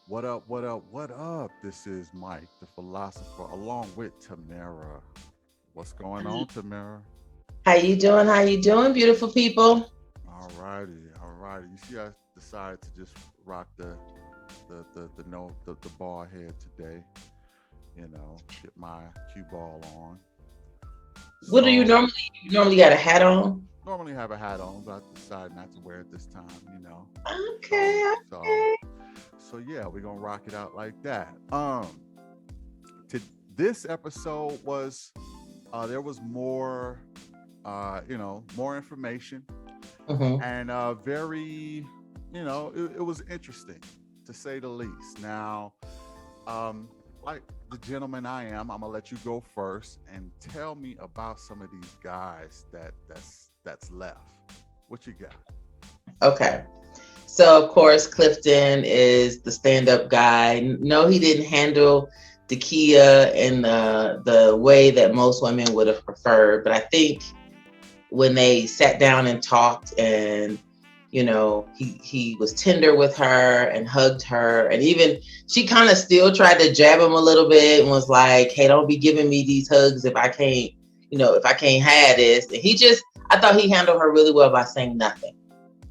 What up? What up? What up? This is Mike, the philosopher, along with Tamara. What's going on, Tamara? How you doing? How you doing, beautiful people? All righty, all righty. You see, I decided to just rock the no the ball head today. Get my cue ball on. What do So you normally got a hat on? normally have a hat on, but I decided not to wear it this time. So Okay, so okay. so yeah, we're gonna rock it out like that. To this episode was there was more more information Mm-hmm. and very it was interesting to say the least. Now, like the gentleman I'm gonna let you go first and tell me about some of these guys that's left. What you got? Okay. So of course, Clifton is the stand-up guy. No, he didn't handle Dakia in the way that most women would have preferred, but I think when they sat down and talked and he was tender with her and hugged her, and even she kind of still tried to jab him a little bit and was like, hey, don't be giving me these hugs if I can't, if I can't have this. And I thought he handled her really well by saying nothing,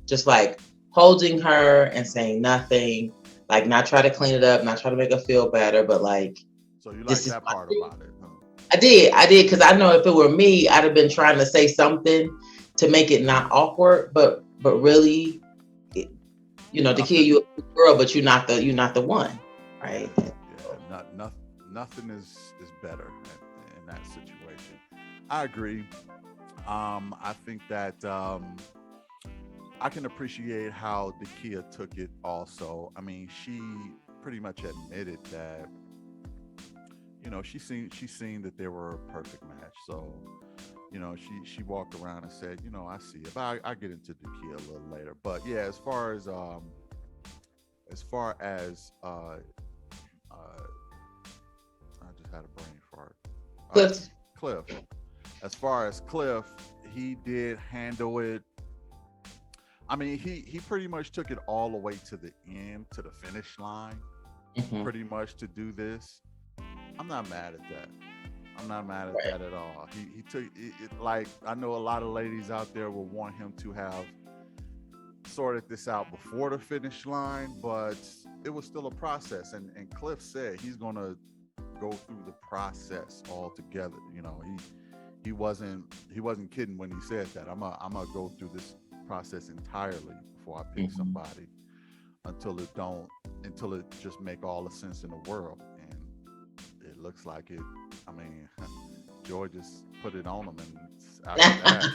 just like holding her and saying nothing, like not try to clean it up, not try to make her feel better, but like, So you this like is that my part truth. about it, huh? I did, because I know if it were me, I'd have been trying to say something to make it not awkward, but really, it, the kid, Nothing. you a girl, but you're not the one, Yeah, right? yeah. Nothing is better in that situation. I agree. I think that I can appreciate how Dakia took it. Also, I mean, she pretty much admitted that she seen that they were a perfect match. So she walked around and said, I see it. But I get into Dakia a little later. But yeah, as far as uh, I just had a brain fart. Cliff, Cliff. As far as Cliff, he did handle it. I mean, he pretty much took it all the way to the end, to the finish line, hmm pretty much to do this. I'm not mad at that. I'm not mad at that at all. He took it like I know a lot of ladies out there will want him to have sorted this out before the finish line, but it was still a process. And Cliff said he's gonna go through the process altogether. He wasn't kidding when he said that. I'm gonna go through this process entirely before I pick hmm somebody until it just make all the sense in the world. And it looks like it. I mean, George just put it on him, and after that,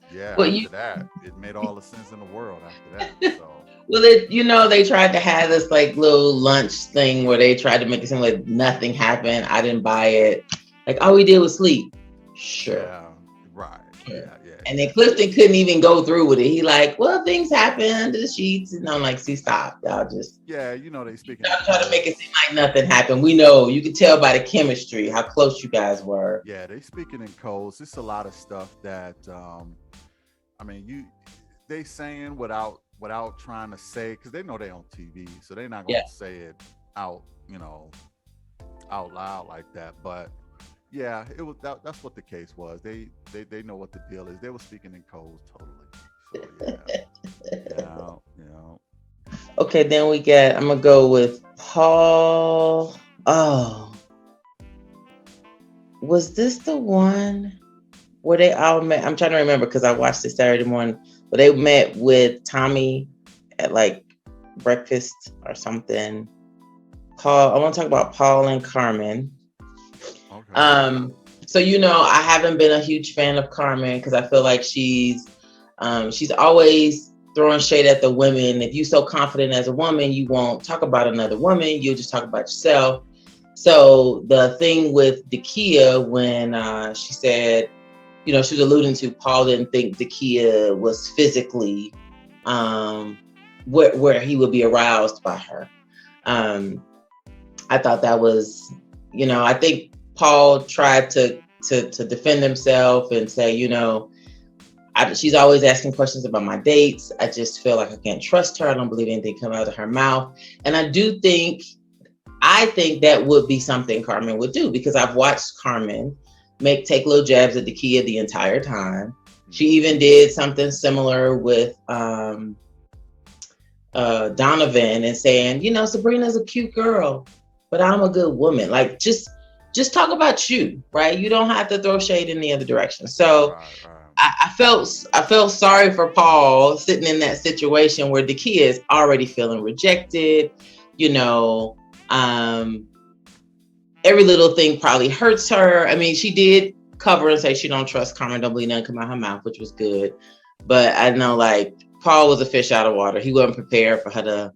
yeah, well, after that, it made all the sense in the world after that. So they tried to have this like little lunch thing where they tried to make it seem like nothing happened. I didn't buy it. Like all we did was sleep. Sure. yeah, right, Sure. yeah, yeah, And then yeah, Clifton couldn't even go through with it. He like, well, things happen under the sheets, and I'm like, see, stop, y'all just yeah. They speaking in y'all try to make it seem codes. like nothing happened. We know you could tell by the chemistry how close you guys were. Yeah, they speaking in codes. It's a lot of stuff that I mean, they saying without trying to say because they know they on TV, so they're not Yeah. gonna say it out, out loud like that. But yeah, it was that's what the case was. They know what the deal is. They were speaking in codes totally. So yeah. Okay, then we get. I'm gonna go with Paul. Oh, was this the one where they all met? I'm trying to remember because I watched it Saturday morning. But they met with Tommy at like breakfast or something. Paul. I want to talk about Paul and Carmen. Okay. Um, so I haven't been a huge fan of Carmen because I feel like she's always throwing shade at the women. If you're so confident as a woman, you won't talk about another woman. You'll just talk about yourself. So the thing with Dakia when she said, she was alluding to Paul didn't think Dakia was physically um, where he would be aroused by her. Um, I thought that was, I think Paul tried to defend himself and say, she's always asking questions about my dates. I just feel like I can't trust her. I don't believe anything coming out of her mouth. And I think that would be something Carmen would do, because I've watched Carmen take little jabs at Dakia the entire time. She even did something similar with Donovan, and saying, Sabrina's a cute girl, but I'm a good woman. Like, just talk about you, right? You don't have to throw shade in the other direction. So I felt sorry for Paul sitting in that situation where Dakia is already feeling rejected. Every little thing probably hurts her. I mean, she did cover and say she don't trust Carmen, don't believe nothing come out her mouth, which was good. But I know, like, Paul was a fish out of water. He wasn't prepared for her to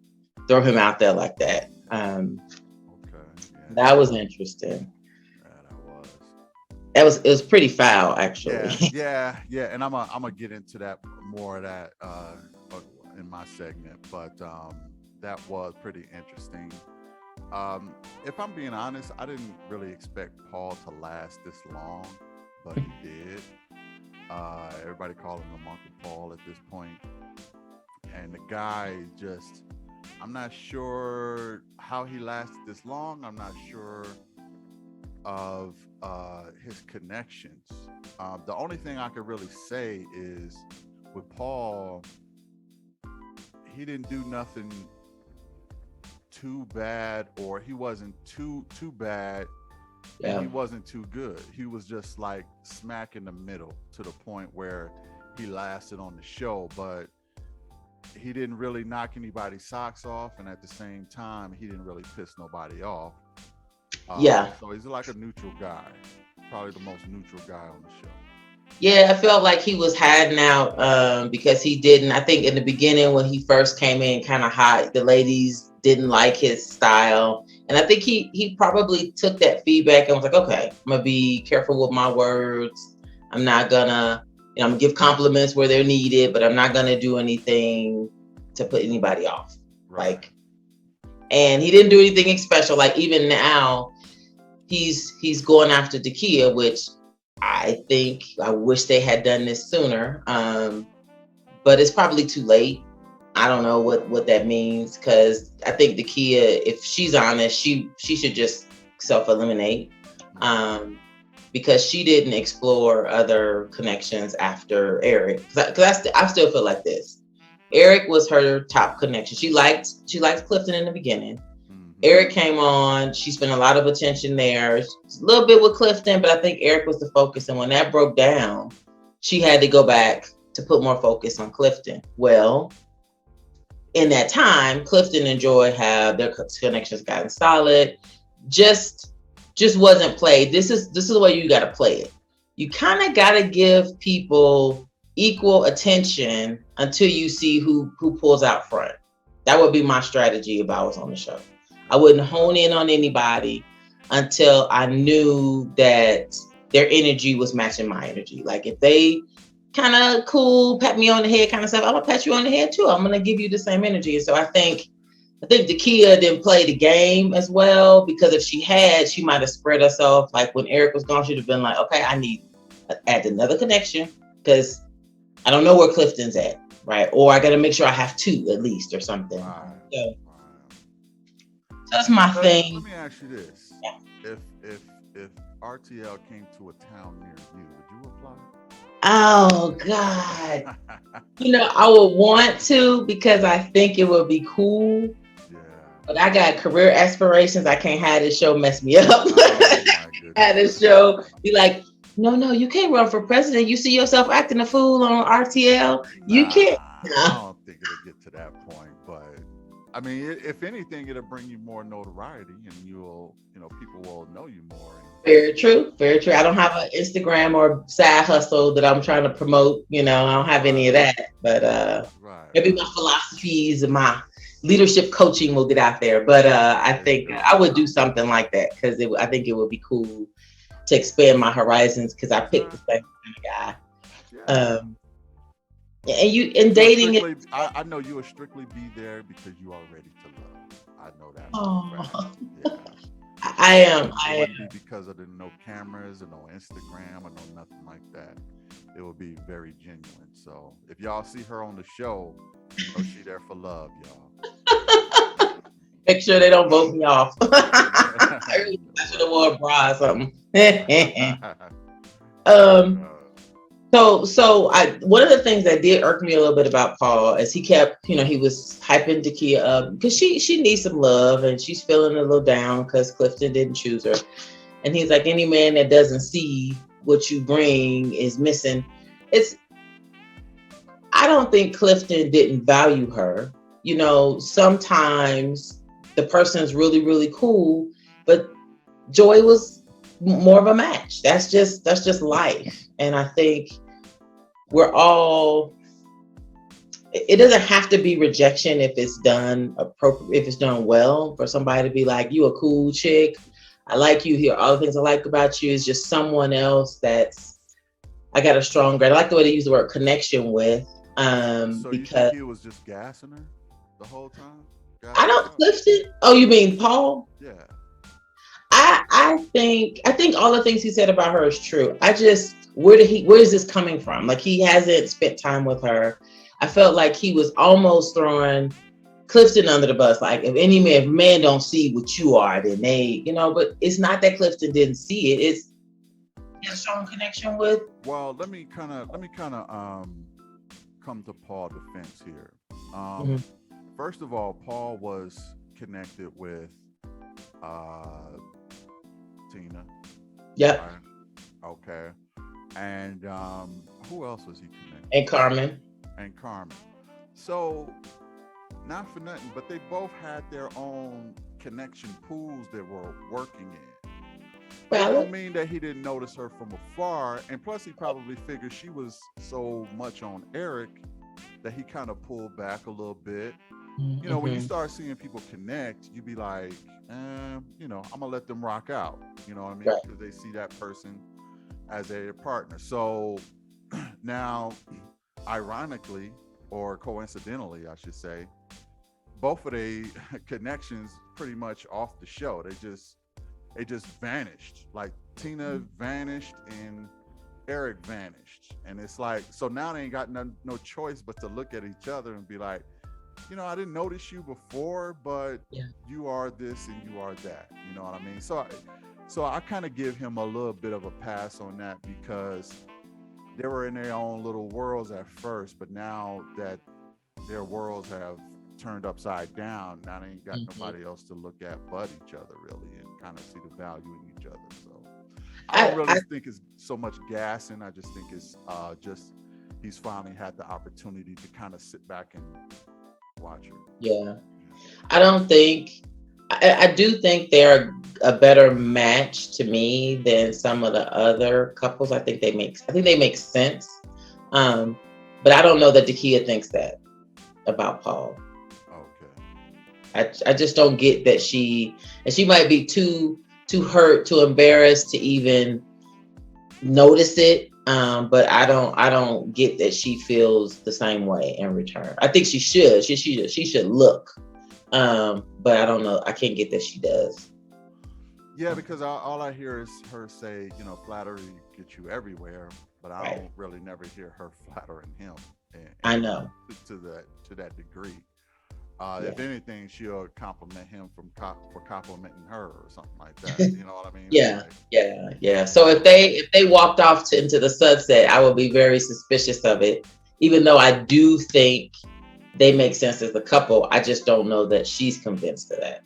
throw him out there like that. That was interesting. It was pretty foul, actually. Yeah. And I'm gonna get into that more of that in my segment, but that was pretty interesting. If I'm being honest, I didn't really expect Paul to last this long, but he did. Everybody calling him Uncle Paul at this point. And the guy just, I'm not sure how he lasted this long. I'm not sure of his connections. The only thing I could really say is with Paul, he didn't do nothing too bad, or he wasn't too bad, and he wasn't too good. He was just like smack in the middle, to the point where he lasted on the show, but he didn't really knock anybody's socks off, and at the same time he didn't really piss nobody off. So he's like a neutral guy, probably the most neutral guy on the show. Yeah, I felt like he was hiding out because he didn't. I think in the beginning when he first came in kind of hot, the ladies didn't like his style. And I think he probably took that feedback and was like, okay, I'm going to be careful with my words. I'm not going to, I'm going to give compliments where they're needed, but I'm not going to do anything to put anybody off. Right. And he didn't do anything special. Like, even now, he's going after Dakia, which I wish they had done this sooner. But it's probably too late. I don't know what that means, because I think Dakia, if she's honest, she should just self-eliminate, because she didn't explore other connections after Eric. Because I still feel like this. Eric was her top connection. She liked Clifton in the beginning. Eric came on. She spent a lot of attention there. A little bit with Clifton, but I think Eric was the focus. And when that broke down, she had to go back to put more focus on Clifton. Well, in that time, Clifton and Joy have their connections gotten solid. Just wasn't played. This is the way you got to play it. You kind of got to give people equal attention until you see who pulls out front. That would be my strategy if I was on the show. I wouldn't hone in on anybody until I knew that their energy was matching my energy. Like, if they kind of cool, pat me on the head kind of stuff, I'm gonna pat you on the head too. I'm gonna give you the same energy. And so I think Dakia didn't play the game as well, because if she had, she might have spread us off. Like, when Eric was gone, she'd have been like, okay, I need to add another connection, because I don't know where Clifton's at, right? Or I got to make sure I have two at least, or something. So that's my thing. Let me ask you this: if RTL came to a town near you, would you apply? Oh God! I would want to, because I think it would be cool. Yeah. But I got career aspirations. I can't have this show mess me up. Have this show be like, no, you can't run for president. You see yourself acting a fool on RTL. You can't. I don't think it'll get to that point, but I mean, if anything, it'll bring you more notoriety, and people will know you more. Very true. Very true. I don't have an Instagram or side hustle that I'm trying to promote. I don't have any of that, but maybe my philosophies and my leadership coaching will get out there. But I think I would do something like that, because I think it would be cool to expand my horizons, because I picked the same kind of guy. And dating. I know you would strictly be there because you are ready to love. I know that. Oh. Yeah. I am. It wouldn't be because of the no cameras or no Instagram or no nothing like that. it will be very genuine. So if y'all see her on the show, know she there for love, y'all. Make sure they don't vote me off. I should have wore a bra or something. um, so I one of the things that did irk me a little bit about Paul is he kept, he was hyping Dakia up because she needs some love and she's feeling a little down because Clifton didn't choose her. And he's like, any man that doesn't see what you bring is missing. I don't think Clifton didn't value her. Sometimes the person's really, really cool, but Joy was more of a match. That's just life. And I think we're all, it doesn't have to be rejection if it's done appropriate, if it's done well, for somebody to be like, you a cool chick. I like you here. All the things I like about you is just someone else I got a strong grade. I like the way they use the word connection with. So you Because think he was just gassing her the whole time? I don't Clifton. Oh, you mean Paul? Yeah. I think all the things he said about her is true. Where is this coming from? Like, he hasn't spent time with her. I felt like he was almost throwing Clifton under the bus. Like, if man don't see what you are, then they, but it's not that Clifton didn't see it. It's he has a strong connection with. Well, let me kind of come to Paul's defense here. First of all, Paul was connected with Tina. Yep. Right? Okay. And who else was he connected? And Carmen. So, not for nothing, but they both had their own connection pools that were working in. That don't mean that he didn't notice her from afar. And plus, he probably figured she was so much on Eric that he kind of pulled back a little bit. When you start seeing people connect, you be like, I'm gonna let them rock out. You know what I mean? Right. Because they see that person as a partner. So now, ironically, or coincidentally, I should say, both of the connections pretty much off the show. They just vanished. Like, Tina vanished and Eric vanished. And it's like, so now they ain't got no choice but to look at each other and be like, I didn't notice you before, but you are this and you are that. You know what I mean? So I kind of give him a little bit of a pass on that, because they were in their own little worlds at first, but now that their worlds have turned upside down, now they ain't got nobody else to look at but each other, really, and kind of see the value in each other. So I don't really think it's so much gassing. I just think it's just he's finally had the opportunity to kind of sit back and watch her. Yeah. I do think they're a better match to me than some of the other couples. I think they make sense. But I don't know that Dakia thinks that about Paul. Okay. I just don't get that she might be too hurt, too embarrassed to even notice it. But I don't get that she feels the same way in return. I think she should. She should look. But I don't know. I can't get that she does. Yeah, because all I hear is her say, flattery gets you everywhere, but I don't really never hear her flattering him. And I know to that degree. If anything, she'll compliment him for complimenting her or something like that. You know what I mean? Yeah. So if they walked off into the sunset, I would be very suspicious of it. Even though I do think they make sense as a couple, I just don't know that she's convinced of that.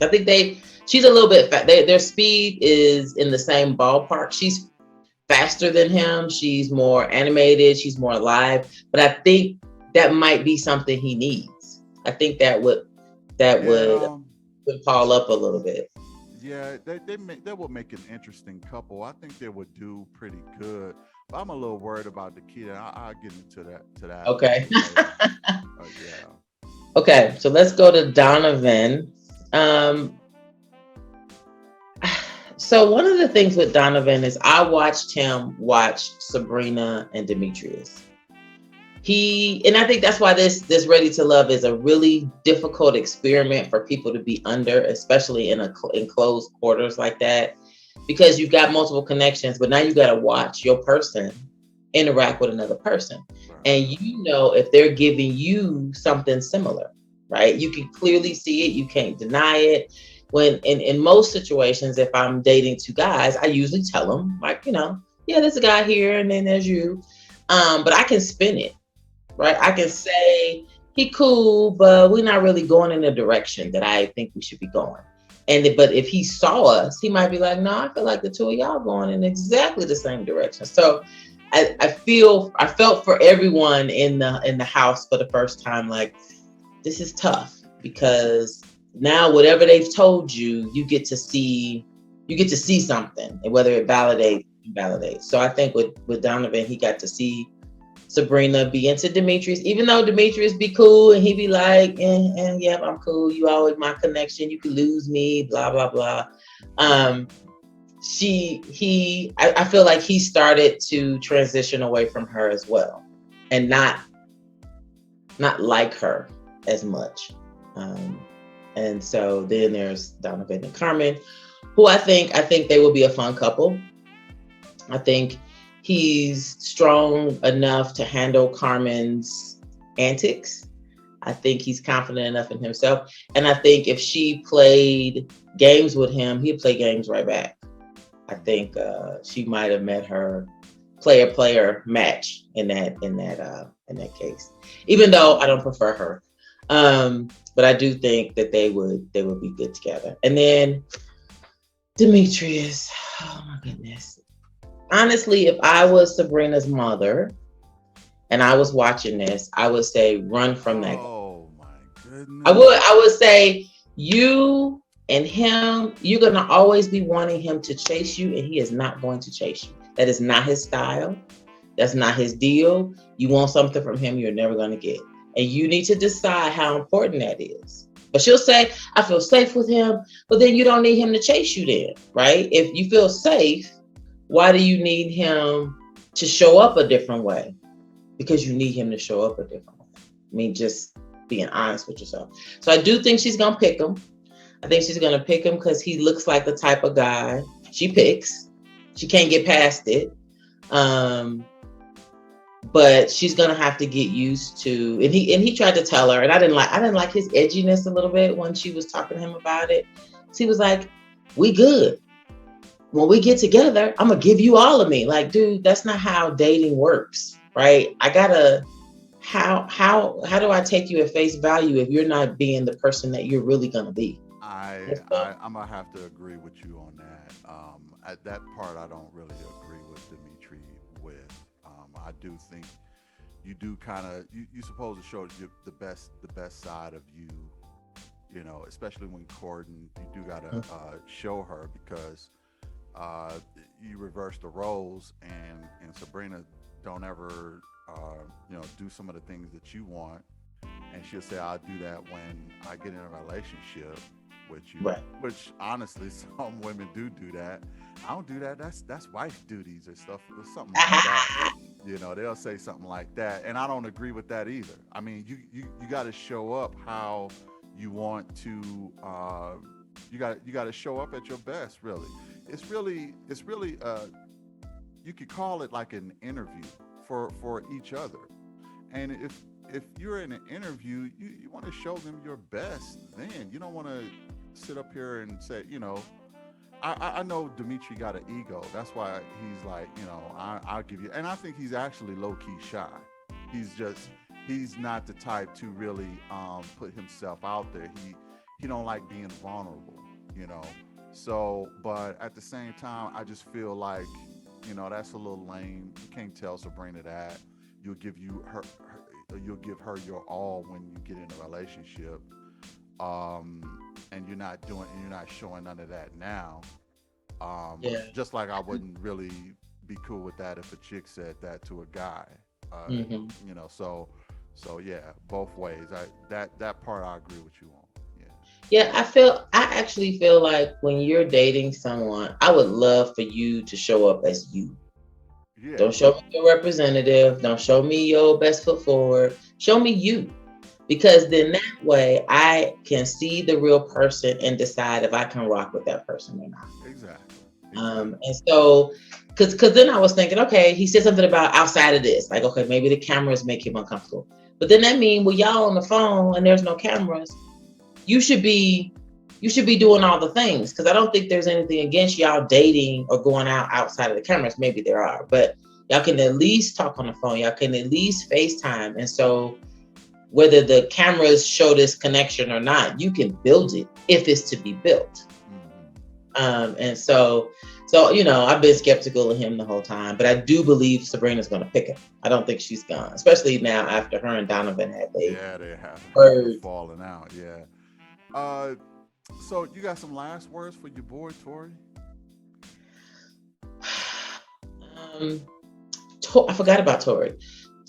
I think she's a little bit their speed is in the same ballpark. She's faster than him. She's more animated. She's more alive. But I think that might be something he needs. I think that would Paul up a little bit. Yeah, they would make an interesting couple. I think they would do pretty good. But I'm a little worried about the kid. I'll get into that. Okay. Yeah. Okay, so let's go to Donovan. So one of the things with Donovan is I watched him watch Sabrina and Demetrius. And I think that's why this Ready to Love is a really difficult experiment for people to be under, especially in closed quarters like that. because you've got multiple connections, but now you got to watch your person interact with another person. Right. And you know if they're giving you something similar, right? You can clearly see it. You can't deny it. When in most situations, if I'm dating two guys, I usually tell them, like, yeah, there's a guy here and then there's you. But I can spin it, right? I can say he cool, but we're not really going in the direction that I think we should be going. But if he saw us, he might be like, no, I feel like the two of y'all going in exactly the same direction. So I felt for everyone in the house for the first time, like, this is tough, because now whatever they've told you, you get to see something, and whether it invalidates. So I think with Donovan, he got to see Sabrina be into Demetrius, even though Demetrius be cool and he be like, yeah, I'm cool. You always my connection. You could lose me, blah, blah, blah. I feel like he started to transition away from her as well, and not like her as much. And so then there's Donovan and Carmen, who I think they will be a fun couple. I think he's strong enough to handle Carmen's antics. I think he's confident enough in himself. And I think if she played games with him, he'd play games right back. I think she might have met her player match in that case, even though I don't prefer her. But I do think that they would be good together. And then Demetrius, oh my goodness. Honestly, if I was Sabrina's mother and I was watching this, I would say run from that. Oh my goodness. I would say you and him, you're gonna always be wanting him to chase you, and he is not going to chase you. That is not his style. That's not his deal. You want something from him you're never gonna get. And you need to decide how important that is. But she'll say, I feel safe with him, but then you don't need him to chase you then, right? If you feel safe, why do you need him to show up a different way? Because you need him to show up a different way. I mean, just being honest with yourself. So I do think she's going to pick him. I think she's going to pick him because he looks like the type of guy she picks. She can't get past it. But she's going to have to get used to, and he tried to tell her, and I didn't like his edginess a little bit when she was talking to him about it. So he was like, we good. When we get together, I'm gonna give you all of me. Like, dude, that's not how dating works, right? How do I take you at face value if you're not being the person that you're really gonna be? I'm gonna have to agree with you on that. At that part, I don't really agree with Dimitri with. I do think you do kind of you supposed to show the best side of you, especially when courting. You do gotta show her, because you reverse the roles, and Sabrina don't ever do some of the things that you want, and she'll say, I'll do that when I get in a relationship with you. Right. Which honestly, some women do that. I don't do that. That's wife duties or stuff, or something like that. They'll say something like that, and I don't agree with that either. I mean, you got to show up how you want to. You got to show up at your best. Really, it's really. You could call it like an interview for each other, and if you're in an interview, you want to show them your best. Then you don't want to sit up here and say, I know Dimitri got an ego. That's why he's like, I'll give you. And I think he's actually low-key shy. He's not the type to really put himself out there. He don't like being vulnerable, So, but at the same time, I just feel like, that's a little lame. You can't tell Sabrina that. You'll give her your all when you get in a relationship. And you're not showing none of that now. Just like I wouldn't really be cool with that if a chick said that to a guy. So yeah, both ways. That part I agree with you on. Yeah, I actually feel like when you're dating someone, I would love for you to show up as you. Yeah. Don't show me your representative. Don't show me your best foot forward. Show me you. Because then that way I can see the real person and decide if I can rock with that person or not. Exactly. Exactly. And so, because then I was thinking, okay, he said something about outside of this, like, okay, maybe the cameras make him uncomfortable. But then that means, well, y'all on the phone and there's no cameras, you should be doing all the things, because I don't think there's anything against y'all dating or going out outside of the cameras. Maybe there are, but y'all can at least talk on the phone. Y'all can at least FaceTime. And so whether the cameras show this connection or not, you can build it if it's to be built. Mm-hmm. And so I've been skeptical of him the whole time, but I do believe Sabrina's going to pick him. I don't think she's gone, especially now after her and Donovan had they Yeah, they have a heard. falling out. Yeah. Uh, so you got some last words for your boy Tori? Um, I forgot about Tori.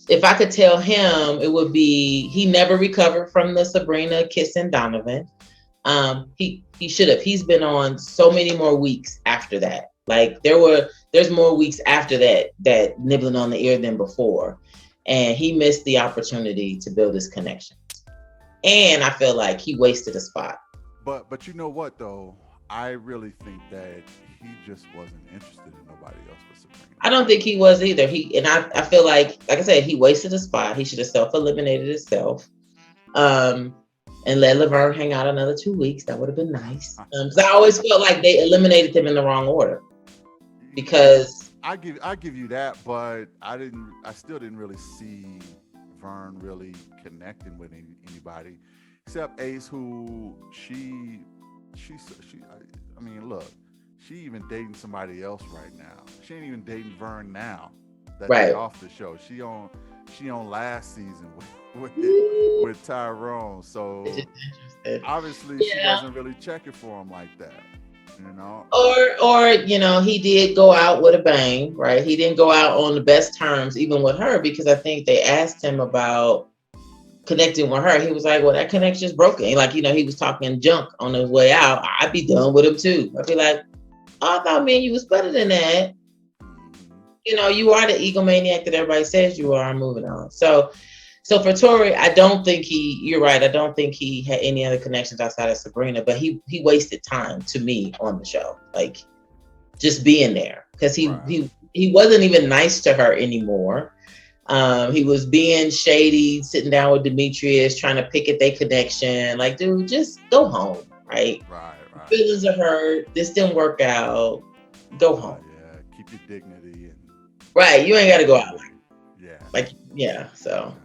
If I could tell him, it would be he never recovered from the Sabrina kissing Donovan. He should have. He's been on so many more weeks after that. Like there's more weeks after that nibbling on the ear than before, and he missed the opportunity to build his connections. And I feel like he wasted a spot. But you know what though? I really think that he just wasn't interested in nobody else but Sabrina. I don't think he was either. I feel like I said, he wasted a spot. He should have self eliminated himself. Um, and let Laverne hang out another 2 weeks. That would have been nice. Because I always felt like they eliminated him in the wrong order. Because I give you that, but I still didn't really see Vern really connecting with anybody except Ace, who she I mean, look, she even dating somebody else right now. She ain't even dating Vern now that they right. off the show. She on last season with Ooh, with Tyrone. it's So just interesting. obviously she Yeah. wasn't really checking for him like that, you know. Or he did go out with a bang, right? He didn't go out on the best terms, even with her, because I think they asked him about connecting with her. He was like, "Well, that connection's broken." Like, he was talking junk on his way out. I'd be done with him too. I'd be like, "Oh, I thought, man, you was better than that. Mhm. You are the egomaniac that everybody says you are." I'm moving on. So for Tori, I don't think you're right. I don't think he had any other connections outside of Sabrina, but he wasted time to me on the show. Like, just being there, because he Right. he he wasn't even nice to her anymore. He was being shady, sitting down with Demetrius, trying to pick at their connection. Like, dude, just go home, right? Right, right, Feelings are hurt. This didn't work out. Go home, yeah. Keep your dignity and right? You ain't got to keep go it out moving. Yeah, like yeah. So exactly.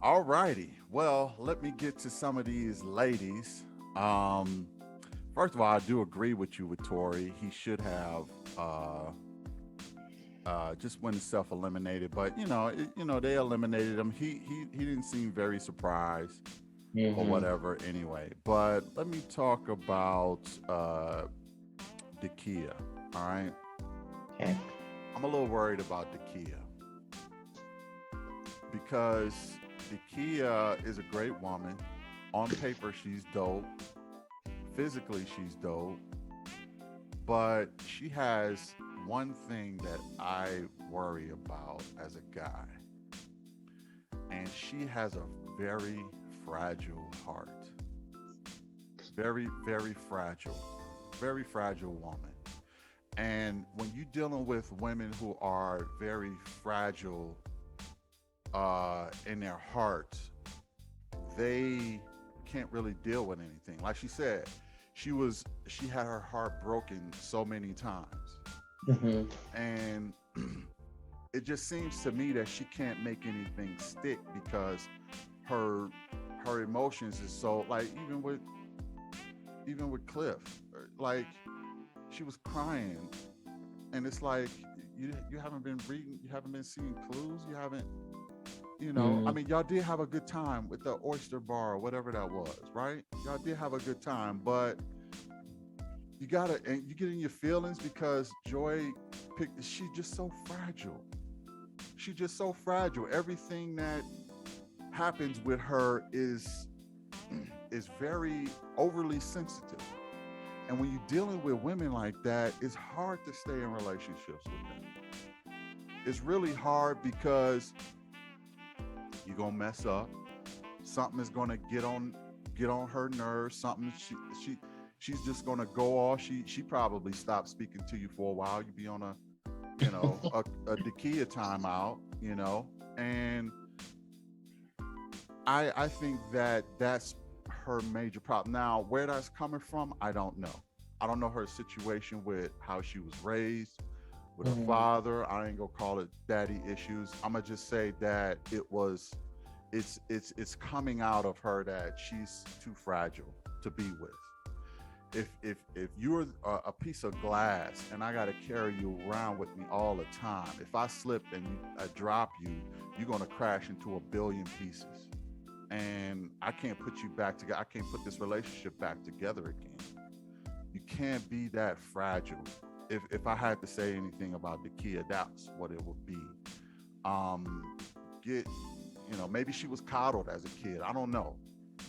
All righty. Well, let me get to some of these ladies. Um, First of all, I do agree with you with Tori. He should have just went self eliminated, but they eliminated him. He didn't seem very surprised or hmm whatever. Anyway, but let me talk about Dakia. All right, okay, I'm a little worried about Dakia because Dakia is a great woman. On paper, she's dope. Physically, she's dope. But she has one thing that I worry about as a guy, and she has a very fragile heart. Very, very fragile woman. And when you're dealing with women who are very fragile in their heart, they can't really deal with anything. Like she said, she had her heart broken so many times, hmm and it just seems to me that she can't make anything stick because her her emotions is so, like, even with Cliff, like, she was crying, and it's like, you haven't been reading, you haven't been seeing clues, you haven't, I hmm mean, y'all did have a good time with the oyster bar or whatever that was, right? Y'all did have a good time, but and you get in your feelings because Joy picked. She's just so fragile. She's just so fragile. Everything that happens with her is very overly sensitive. And when you're dealing with women like that, it's hard to stay in relationships with them. It's really hard because you're gonna mess up. Something is gonna get on her nerves. Something she she's just gonna go off. She probably stopped speaking to you for a while. You be on a, you know, a Dakia timeout, you know, and I think that that's her major problem. Now, where that's coming from, I don't know. I don't know her situation with how she was raised with her father. I ain't gonna call it daddy issues. I'm gonna just say that it's coming out of her that she's too fragile to be with. If you're a piece of glass and I got to carry you around with me all the time, if I slip and I drop you, you're going to crash into a billion pieces, and I can't put you back together. I can't put this relationship back together again. You can't be that fragile. If I had to say anything about Dakia, that's what it would be. Get, you know, maybe she was coddled as a kid. I don't know,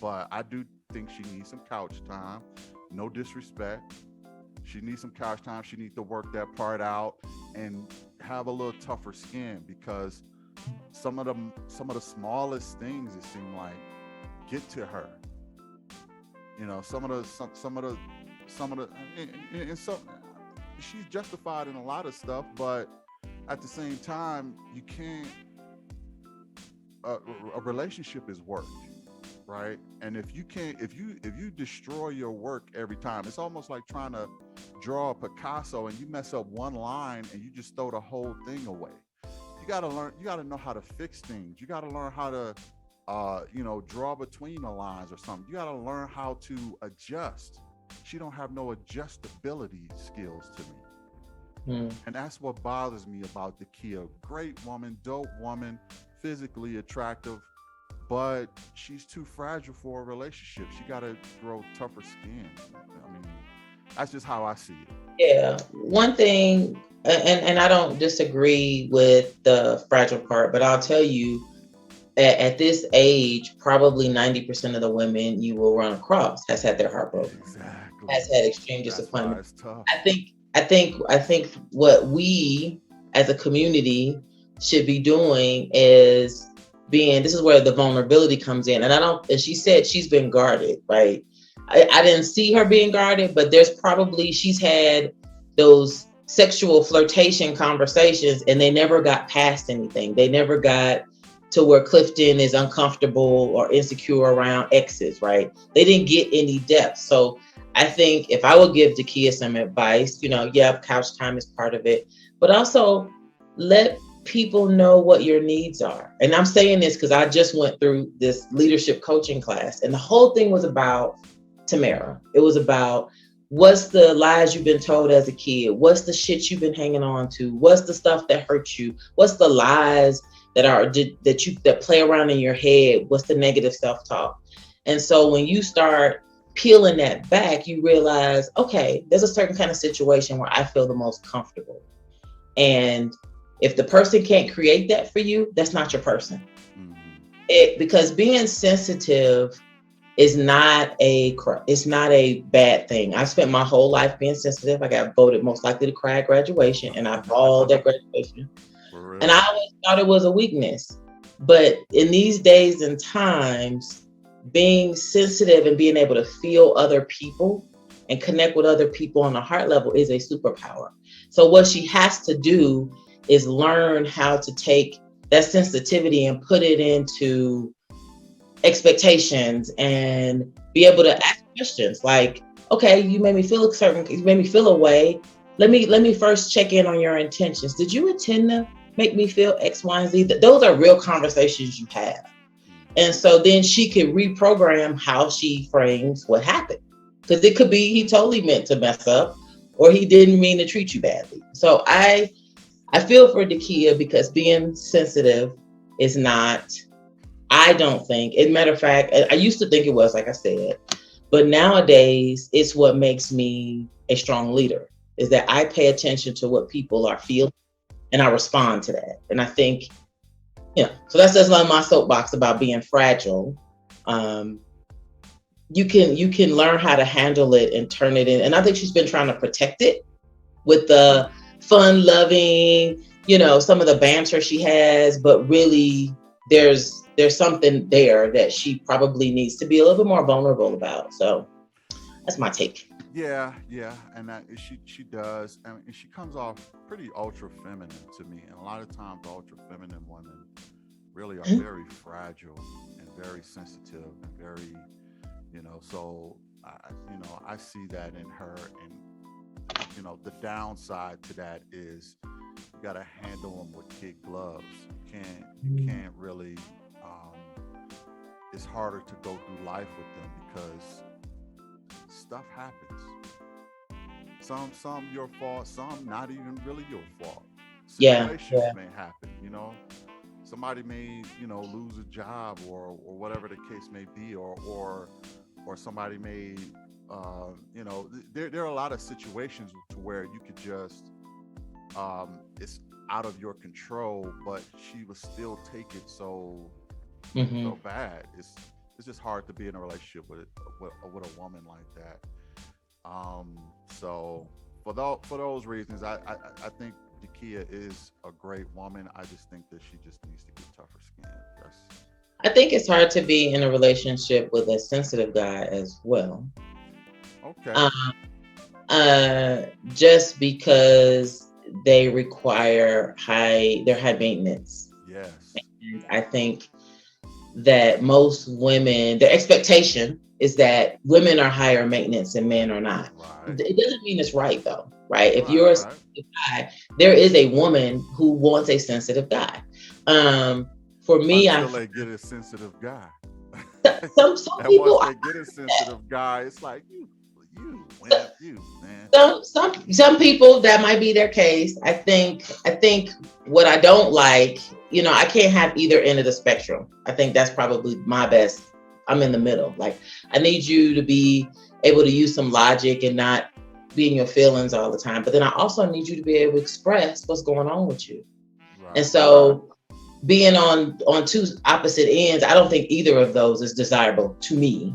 but I do think she needs some couch time. No disrespect. She needs some couch time. She needs to work that part out and have a little tougher skin, because some of the smallest things, it seemed like, get to her. You know, some of the and so she's justified in a lot of stuff, but at the same time, you can't. A relationship is work, right? And if you destroy your work every time, it's almost like trying to draw a Picasso and you mess up one line and you just throw the whole thing away. You got to know how to fix things. You got to learn how to draw between the lines or something. You got to learn how to adjust. She don't have no adjustability skills to me. And that's what bothers me about Dakia. Great woman, dope woman, physically attractive, but she's too fragile for a relationship. She got to grow tougher skin. I mean, that's just how I see it. Yeah. One thing, and I don't disagree with the fragile part, but I'll tell you, at this age, probably 90% of the women you will run across has had their heart broken. Exactly. Has had extreme disappointment. That's tough. I think what we as a community should be doing is this is where the vulnerability comes in. And she said she's been guarded, right? I didn't see her being guarded, but she's had those sexual flirtation conversations and they never got past anything. They never got to where Clifton is uncomfortable or insecure around exes, right? They didn't get any depth. So I think if I would give Dakia some advice, couch time is part of it, but also let people know what your needs are. And I'm saying this because I just went through this leadership coaching class, and the whole thing was about Tamara. It was about, what's the lies you've been told as a kid? What's the shit you've been hanging on to? What's the stuff that hurt you? What's the lies that play around in your head? What's the negative self-talk? And so when you start peeling that back, you realize, okay, there's a certain kind of situation where I feel the most comfortable. And if the person can't create that for you, that's not your person. Because being sensitive is not a bad thing. I spent my whole life being sensitive. I got voted most likely to cry at graduation, and I bawled at graduation. And I always thought it was a weakness. But in these days and times, being sensitive and being able to feel other people and connect with other people on a heart level is a superpower. So what she has to do is learn how to take that sensitivity and put it into expectations and be able to ask questions like, okay, you made me feel a way. Let me first check in on your intentions. Did you intend to make me feel X, Y, and Z? Those are real conversations you have. And so then she could reprogram how she frames what happened. Because it could be he totally meant to mess up, or he didn't mean to treat you badly. So I feel for Dakia, because being sensitive is not, I don't think, as a matter of fact, I used to think it was, like I said, but nowadays it's what makes me a strong leader, is that I pay attention to what people are feeling and I respond to that. And I think, so that's just like my soapbox about being fragile. You can learn how to handle it and turn it in. And I think she's been trying to protect it with the fun loving, some of the banter she has, but really there's something there that she probably needs to be a little bit more vulnerable about. So That's my take. Yeah, yeah, and that she does, and she comes off pretty ultra feminine to me. And a lot of times, ultra feminine women really are Mhm. very fragile and very sensitive and very, So I see that in her, and the downside to that is you got to handle them with kid gloves. You can't really. It's harder to go through life with them because stuff happens. Some your fault, some not even really your fault. Yeah, Situations yeah. may happen, somebody may lose a job or whatever the case may be, or somebody may there are a lot of situations to where you could just it's out of your control, but she would still take it so Hmm. bad. It's just hard to be in a relationship with a woman like that. So for those reasons, I think Dakia is a great woman. I just think that she just needs to get tougher skin. That's I think it's hard to be in a relationship with a sensitive guy as well. okay. Um, just because they require they're high maintenance. Yes. And I think that most women, their expectation is that women are higher maintenance and men are not. Right. It doesn't mean it's right though, right? If Right. you're a Right. sensitive guy, there is a woman who wants a sensitive guy. For me, I Until they get a sensitive guy. some And once people they get a sensitive guy, it's like you wimp, you man. some people that might be their case. I think what I don't like, I can't have either end of the spectrum. I think that's probably my best. I'm in the middle. Like I need you to be able to use some logic and not be in your feelings all the time. But then I also need you to be able to express what's going on with you. And Right. so being on two opposite ends, I don't think either of those is desirable to me.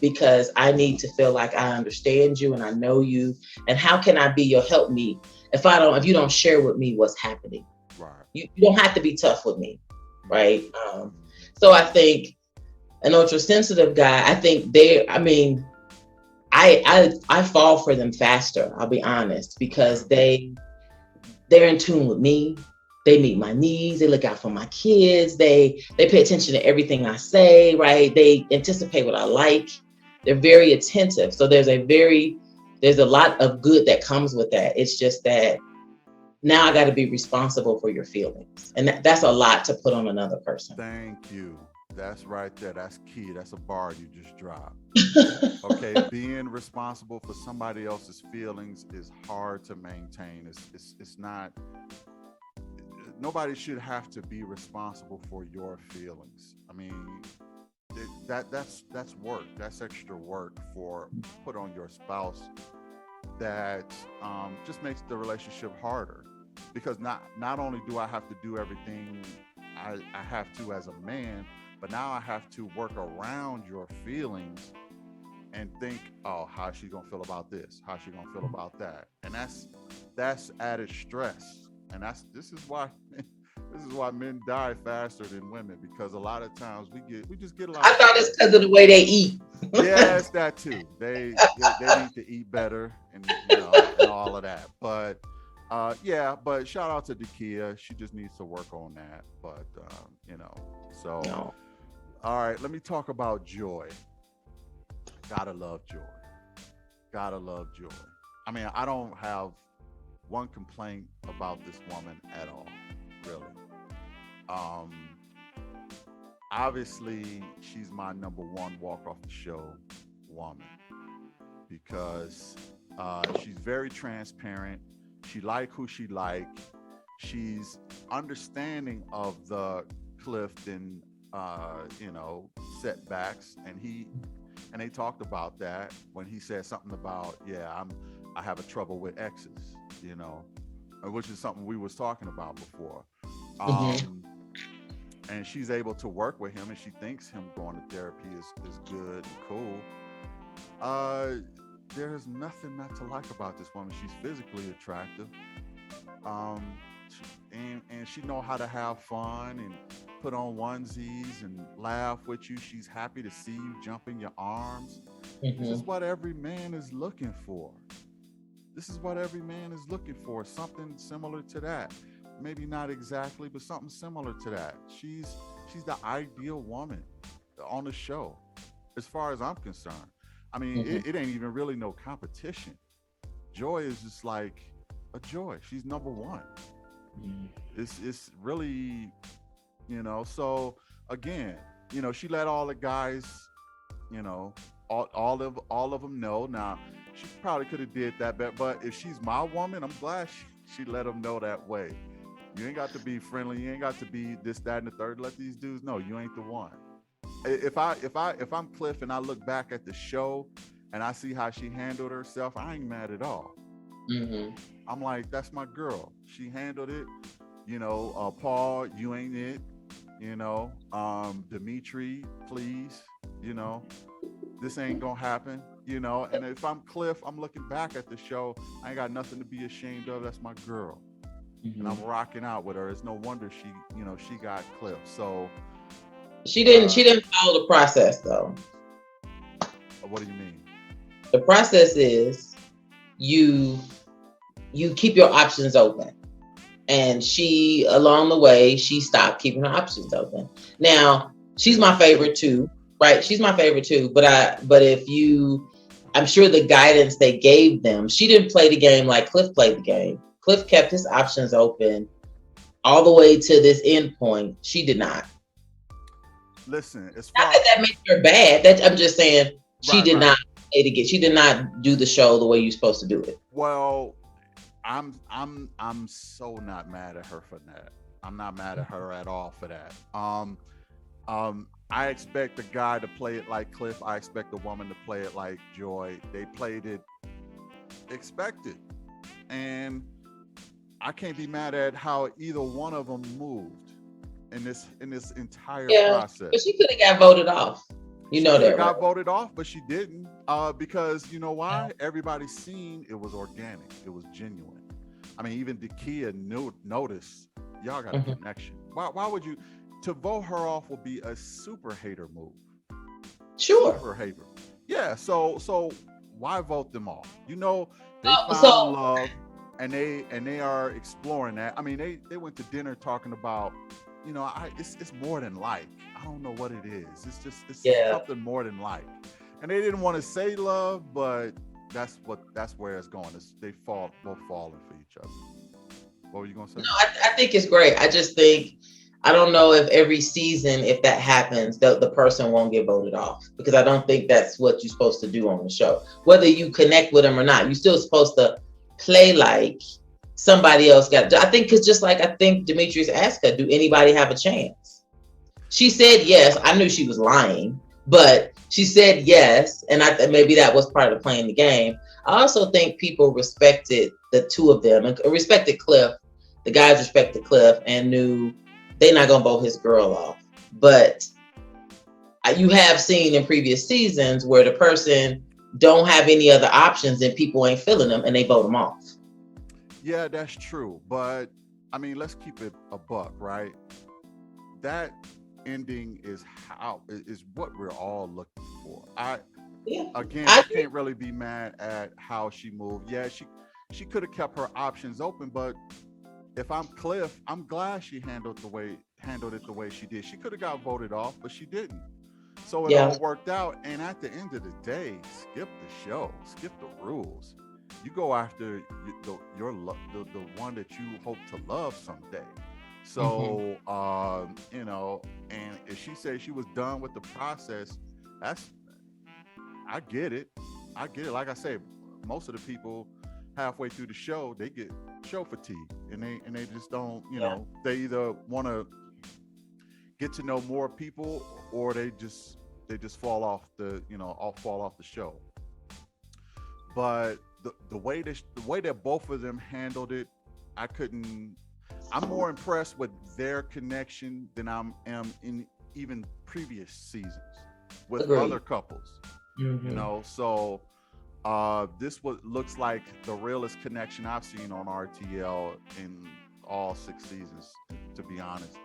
Because I need to feel like I understand you and I know you. And how can I be your help me if you don't share with me what's happening? Right. You don't have to be tough with me, right? Hmm. Hmm. So I think an ultra sensitive guy, I think I mean, I fall for them faster. I'll be honest Okay. because they're in tune with me. They meet my needs. They look out for my kids. They pay attention to everything I say. Right? They anticipate what I like. They're very attentive. So there's a lot of good that comes with that. It's just that now I got to be responsible for your feelings, and that's a lot to put on another person. Thank you. That's right there. That's key. That's a bar you just dropped. Okay, being responsible for somebody else's feelings is hard to maintain. It's not. Nobody should have to be responsible for your feelings. I mean, that's work. That's extra work for put on your spouse. That just makes the relationship harder because not only do I have to do everything I have to as a man, but now I have to work around your feelings and think, oh, how's she gonna feel about this? How's she gonna feel about that? And that's added stress. And this is why this is why men die faster than women because a lot of times we just get a lot I of thought it's stress. because of the way they eat. Yeah, it's that too. They need to eat better and all of that. But yeah, but shout out to Dakia. She just needs to work on that. But so No. all right, let me talk about joy. Gotta love joy. Gotta love joy. I mean, I don't have one complaint about this woman at all, really. Um, Obviously, she's my number one walk off the show woman because she's very transparent. She like who she like. She's understanding of the Clifton, setbacks, and they talked about that when he said something about, yeah, I have a trouble with exes, which is something we was talking about before. Hmm. Um, and she's able to work with him, and she thinks him going to therapy is good and cool. Uh, there's nothing not to like about this woman. She's physically attractive. And she know how to have fun and put on onesies and laugh with you. She's happy to see you jump in your arms. This is Mm-hmm. what every man is looking for. This is what every man is looking for. Something similar to that. Maybe not exactly, but something similar to that. She's the ideal woman on the show, as far as I'm concerned. I mean, Mm-hmm. it ain't even really no competition. Joy is just like a joy. She's number one. It's really, so again, she let all the guys, you know all of them know. Now she probably could have did that better, but if she's my woman, I'm glad she let them know that way. You ain't got to be friendly, you ain't got to be this, that, and the third. Let these dudes know you ain't the one. If I'm Cliff and I look back at the show and I see how she handled herself, I ain't mad at all. Mm-hmm. I'm like, that's my girl. She handled it. Paul, you ain't it. Dimitri, please. You know, this ain't gonna happen. And if I'm Cliff, I'm looking back at the show. I ain't got nothing to be ashamed of. That's my girl, and Mm-hmm. I'm rocking out with her. It's no wonder she got Cliff. So, She didn't. uh, She didn't follow the process though. what do you mean? The process is you you keep your options open. And she, along the way, she stopped keeping her options open. Now, she's Yeah. my favorite too, right? She's my favorite too. But if you, I'm sure the guidance they gave them, she didn't play the game like Cliff played the game. Cliff kept his options open all the way to this end point. She did not. Listen, as Not far that that makes her bad. That I'm just saying she right, did right. not play the game. She did not do the show the way you're supposed to do it. Well, I'm so not mad at her for that. I'm not mad at her at all for that. I expect the guy to play it like Cliff. I expect the woman to play it like Joy. They played it expected, and I can't be mad at how either one of them moved in this entire Yeah, process. but she could have got voted off. You She know could have that, right? got voted off, but she didn't. Because you know why? Everybody seen it was organic. It was genuine. I mean, even Dakia noticed y'all got a Mm-hmm. connection. Why would you? To vote her off would be a super hater move. Sure. Super hater. Yeah. So why vote them off? They found So love, and they are exploring that. I mean, they went to dinner talking about, it's more than like. I don't know what it is. It's yeah. something more than like. And they didn't want to say love, but that's where it's going. They both falling for each other. What were you gonna say? No, I think it's great. I just think I don't know if every season, if that happens, the person won't get voted off because I don't think that's what you're supposed to do on the show. Whether you connect with them or not, you're still supposed to play like somebody else got. I think because just like I think Demetrius asked her, do anybody have a chance? She said yes. I knew she was lying, but she said yes, and I maybe that was part of playing the game. I also think people respected the two of them and respected Cliff. The guys respected Cliff and knew they're not gonna vote his girl off. But you have seen in previous seasons where the person don't have any other options and people ain't feeling them and they vote them off. Yeah, that's true. But I mean, let's keep it a buck, right? That ending is what we're all looking for. Yeah, Again, I I agree. can't really be mad at how she moved. Yeah, she could have kept her options open, but if I'm Cliff, I'm glad she handled it the way she did. She could have got voted off, but she didn't. So it Yeah, all worked out. And at the end of the day, skip the show, skip the rules. You go after the one that you hope to love someday. hmm, So and if she said she was done with the process, that's I get it. I get it. Like I said, most of the people halfway through the show, they get show fatigue, and they just don't. yeah, They either want to get to know more people, or they just fall off the show. But the way that both of them handled it, I couldn't. I'm more impressed with their connection than am in even previous seasons with other agreed. couples. Hmm. So this looks like the realest connection I've seen on RTL in all 6 seasons, to be honest.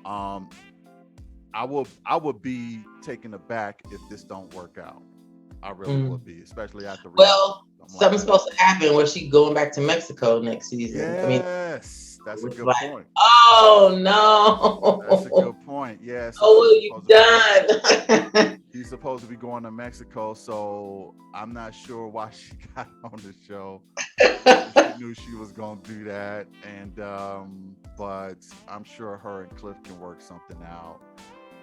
um I will be taken aback if this don't work out. I really would be, especially after reading Well, something like something's that. supposed to happen where she going back to Mexico next season. I mean, Yes, that's a which is good like, point. oh That's a no, good point. Yeah, so oh, what have you done? she's supposed to be going to Mexico, so I'm not sure why she got on the show. She knew she was gonna do that, and but I'm sure her and Cliff can work something out.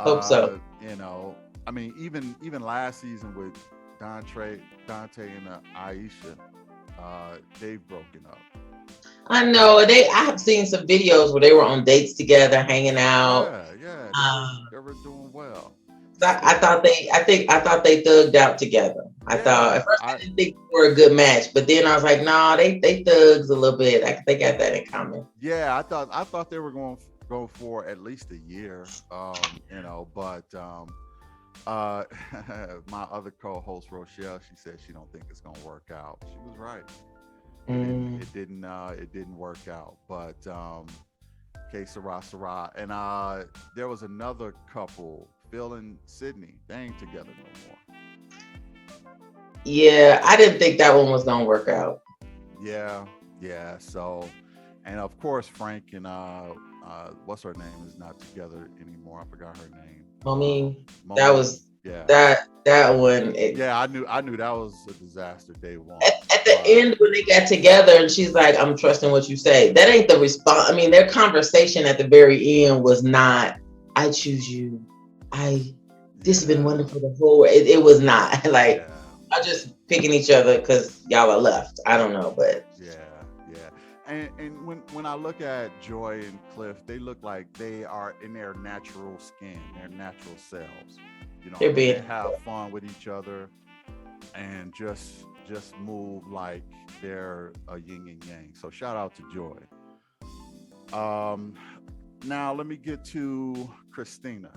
Hope so. You know, I mean, even last season with Dante and Aisha, they've broken up. I know I have seen some videos where they were on dates together, hanging out. Yeah, yeah, Um, they were doing well. I thought I thought they thugged out together. I thought at Yeah, first I didn't think they were a good match, but then I was like, nah, they thugs a little bit. They got that in common. yeah, I thought they were going go for at least a year. You know, but uh, my other co-host Rochelle, she said she don't think it's gonna work out. She was right. It didn't. Mm. It didn't. It didn't work out. But K Sarah Sarah and there was another couple, Phil and Sydney. They ain't together no more. Yeah, I didn't think that one was gonna work out. Yeah, yeah. So, and of course Frank and what's her name is not together anymore. I forgot her name. I mean, that Monet. was Yeah. that one. Yeah, I knew that was a disaster day one. At the end when they got together and she's like, I'm trusting what you say. That ain't the response. I mean, their conversation at the very end was not, I choose you. This has been wonderful the whole way. It was not like Yeah. I just picking each other because y'all are left. I don't know, but Yeah, yeah. And when I look at Joy and Cliff, they look like they are in their natural skin, their natural selves. You know, they're they being have fun with each other and just move like they're a yin and yang. So shout out to Joy. Um, now let me get to Christina.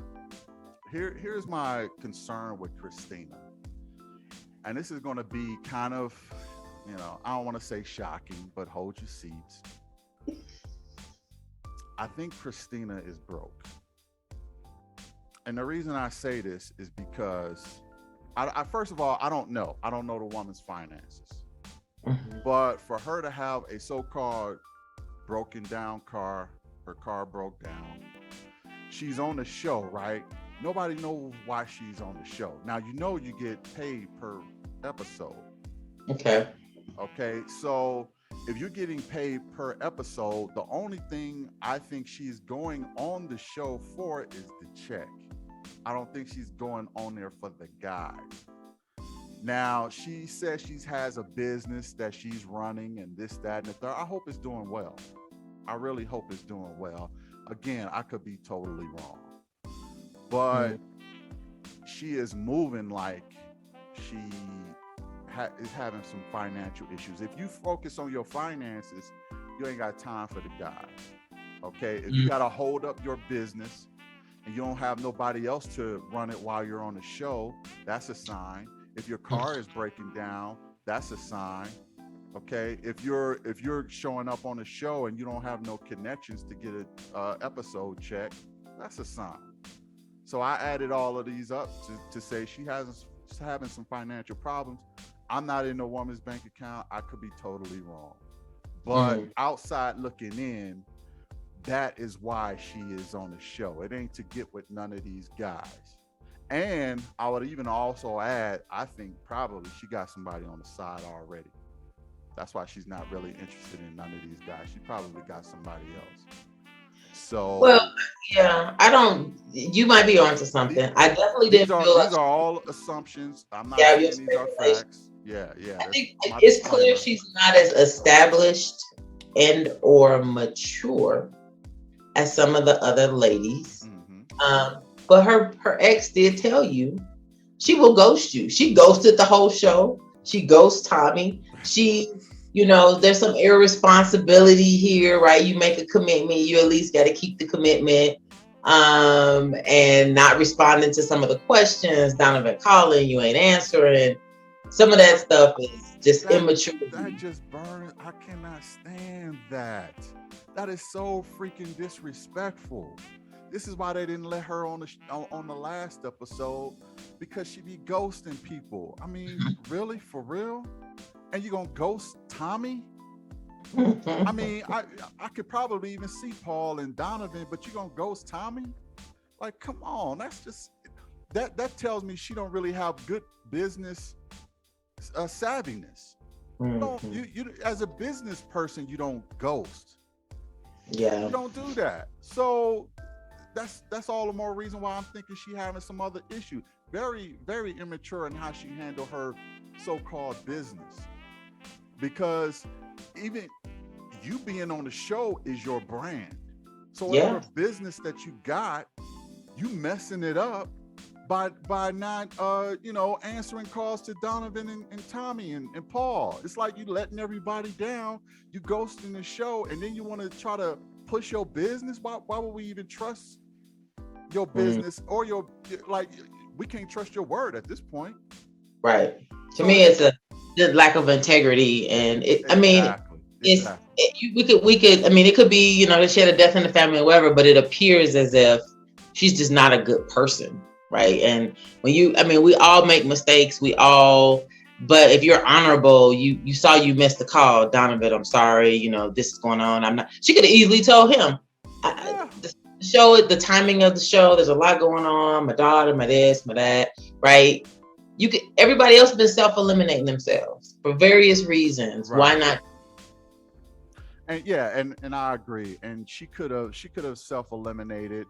Here's my concern with Christina, and this is going to be kind of, you know, I don't want to say shocking, but hold your seats. I think Christina is broke. And the reason I say this is because I first of all, I don't know. I don't know the woman's finances. Mhm. But for her to have a so-called broken down car, her car broke down. She's on the show, right? Nobody knows why she's on the show. Now you know you get paid per episode. Okay. Okay, so if you're getting paid per episode, the only thing I think she's going on the show for is the check. I don't think she's going on there for the guy. Now, she says she has a business that she's running and this, that, and the third. I hope it's doing well. I really hope it's doing well. Again, I could be totally wrong. But Mm. she is moving like she is having some financial issues. If you focus on your finances, you ain't got time for the guy. Okay, if you Mm. got to hold up your business and you don't have nobody else to run it while you're on the show, that's a sign. If your car is breaking down, that's a sign. Okay, if you're showing up on the show and you don't have no connections to get a episode check, that's a sign. So I added all of these up to say she's having some financial problems. I'm not in a woman's bank account. I could be totally wrong. But Mm. outside looking in, that is why she is on the show. It ain't to get with none of these guys. And I would even also add, I think probably she got somebody on the side already. That's why she's not really interested in none of these guys. She probably got somebody else. Well, So yeah, I don't. You might be onto the- something. I definitely these didn't are feel like these are all assumptions. I'm not yeah, your saying these are speculation. facts. Yeah, yeah. I That's think my it's clear disclaimer. she's not as established and or mature as some of the other ladies. Hmm. But her ex did tell you she will ghost you. She ghosted the whole show. She ghosts Tommy. There's some irresponsibility here, right? You make a commitment, you at least got to keep the commitment. And not responding to some of the questions, Donovan calling, you ain't answering. Some of that stuff is just That that immaturity. just burns. I cannot stand that. That is so freaking disrespectful. This is why they didn't let her on on the last episode, because she be ghosting people. I mean, really, for real? And you gonna ghost Tommy? I mean, I could probably even see Paul and Donovan, but you gonna ghost Tommy? Like, come on, that's just that tells me she don't really have good business savviness. You as a business person, you don't ghost. Yeah. You don't do that. So that's all the more reason why I'm thinking she having some other issue. Very, very immature in how she handled her so-called business. Because even you being on the show is your brand. So whatever business that you got, you messing it up by not answering calls to Donovan and Tommy and Paul. It's like you letting everybody down, you ghosting the show, and then you want to try to push your business. Why would we even trust your business or your, like, we can't trust your word at this point. Right. To me, it's a lack of integrity, and we could. I mean, it could be, she had a death in the family or whatever, but it appears as if she's just not a good person, right? And when we all make mistakes. But if you're honorable, you saw you missed the call, Donovan, I'm sorry. This is going on. I'm not. She could have easily told him. The timing of the show. There's a lot going on. My daughter, my this, my that, right? Everybody else has been self-eliminating themselves for various reasons. Right. Why not? And I agree. And she could have self-eliminated,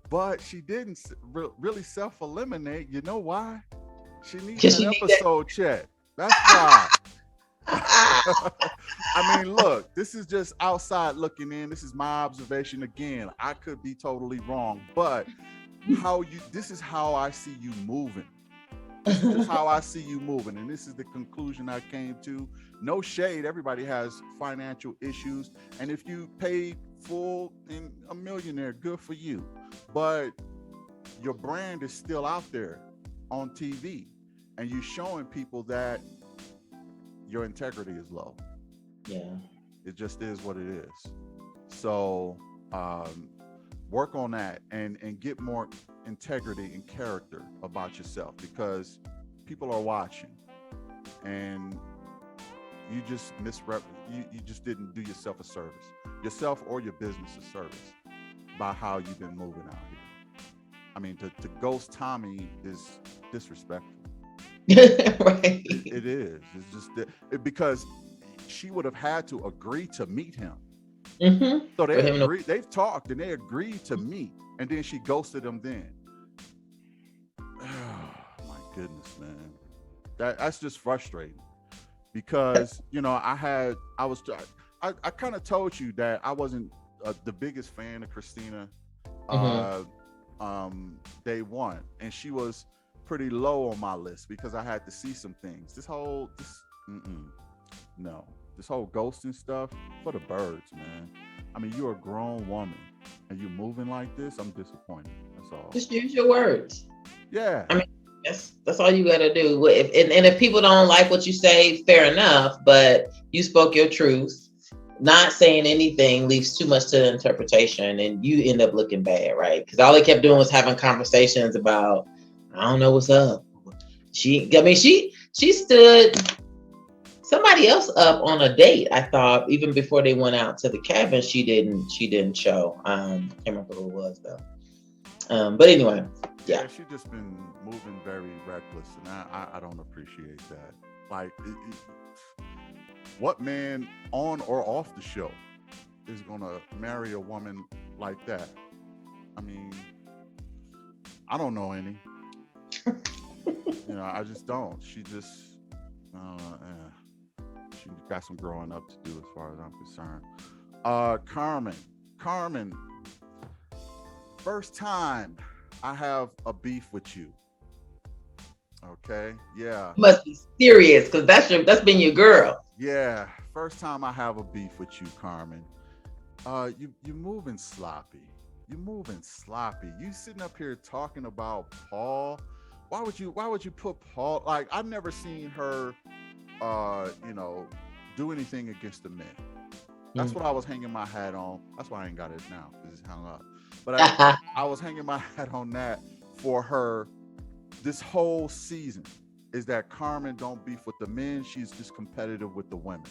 but she didn't really self-eliminate. You know why? She needs an episode check. That's why. I mean, look, this is just outside looking in. This is my observation. Again, I could be totally wrong, but this is how I see you moving. This is just how I see you moving. And this is the conclusion I came to. No shade. Everybody has financial issues. And if you paid full and a millionaire, good for you. But your brand is still out there on TV. And you're showing people that your integrity is low. Yeah. It just is what it is. So work on that and get more integrity and character about yourself, because people are watching and you just you just didn't do yourself a service, yourself or your business a service, by how you've been moving out here. I mean, to ghost Tommy is disrespectful. Right. It is. It's just because she would have had to agree to meet him. Mm-hmm. So they've talked and they agreed to meet, and then she ghosted him then. Oh, my goodness, man. That's just frustrating, because I kind of told you that I wasn't the biggest fan of Christina day one, and she was pretty low on my list because I had to see some things. This whole ghosting stuff, for the birds, man. I mean, you're a grown woman and you're moving like this. I'm disappointed. That's all. Just use your words. Yeah. I mean, that's all you gotta do. If people don't like what you say, fair enough. But you spoke your truth. Not saying anything leaves too much to the interpretation, and you end up looking bad, right? Because all they kept doing was having conversations about, I don't know what's up. She stood somebody else up on a date. I thought even before they went out to the cabin, she didn't show. I can't remember who it was though. But anyway, yeah. She's just been moving very reckless, and I don't appreciate that. Like, what man on or off the show is gonna marry a woman like that? I mean, I don't know any. I just don't. She just, she got some growing up to do as far as I'm concerned. Carmen, first time I have a beef with you. Okay, yeah. You must be serious, because that's been your girl. Yeah, first time I have a beef with you, Carmen. You're moving sloppy. You sitting up here talking about Paul. Why would you put Paul? Like, I've never seen her do anything against the men. That's what I was hanging my hat on. That's why I ain't got it now, because it's hung up. But I was hanging my hat on that for her this whole season is that Carmen don't beef with the men. She's just competitive with the women.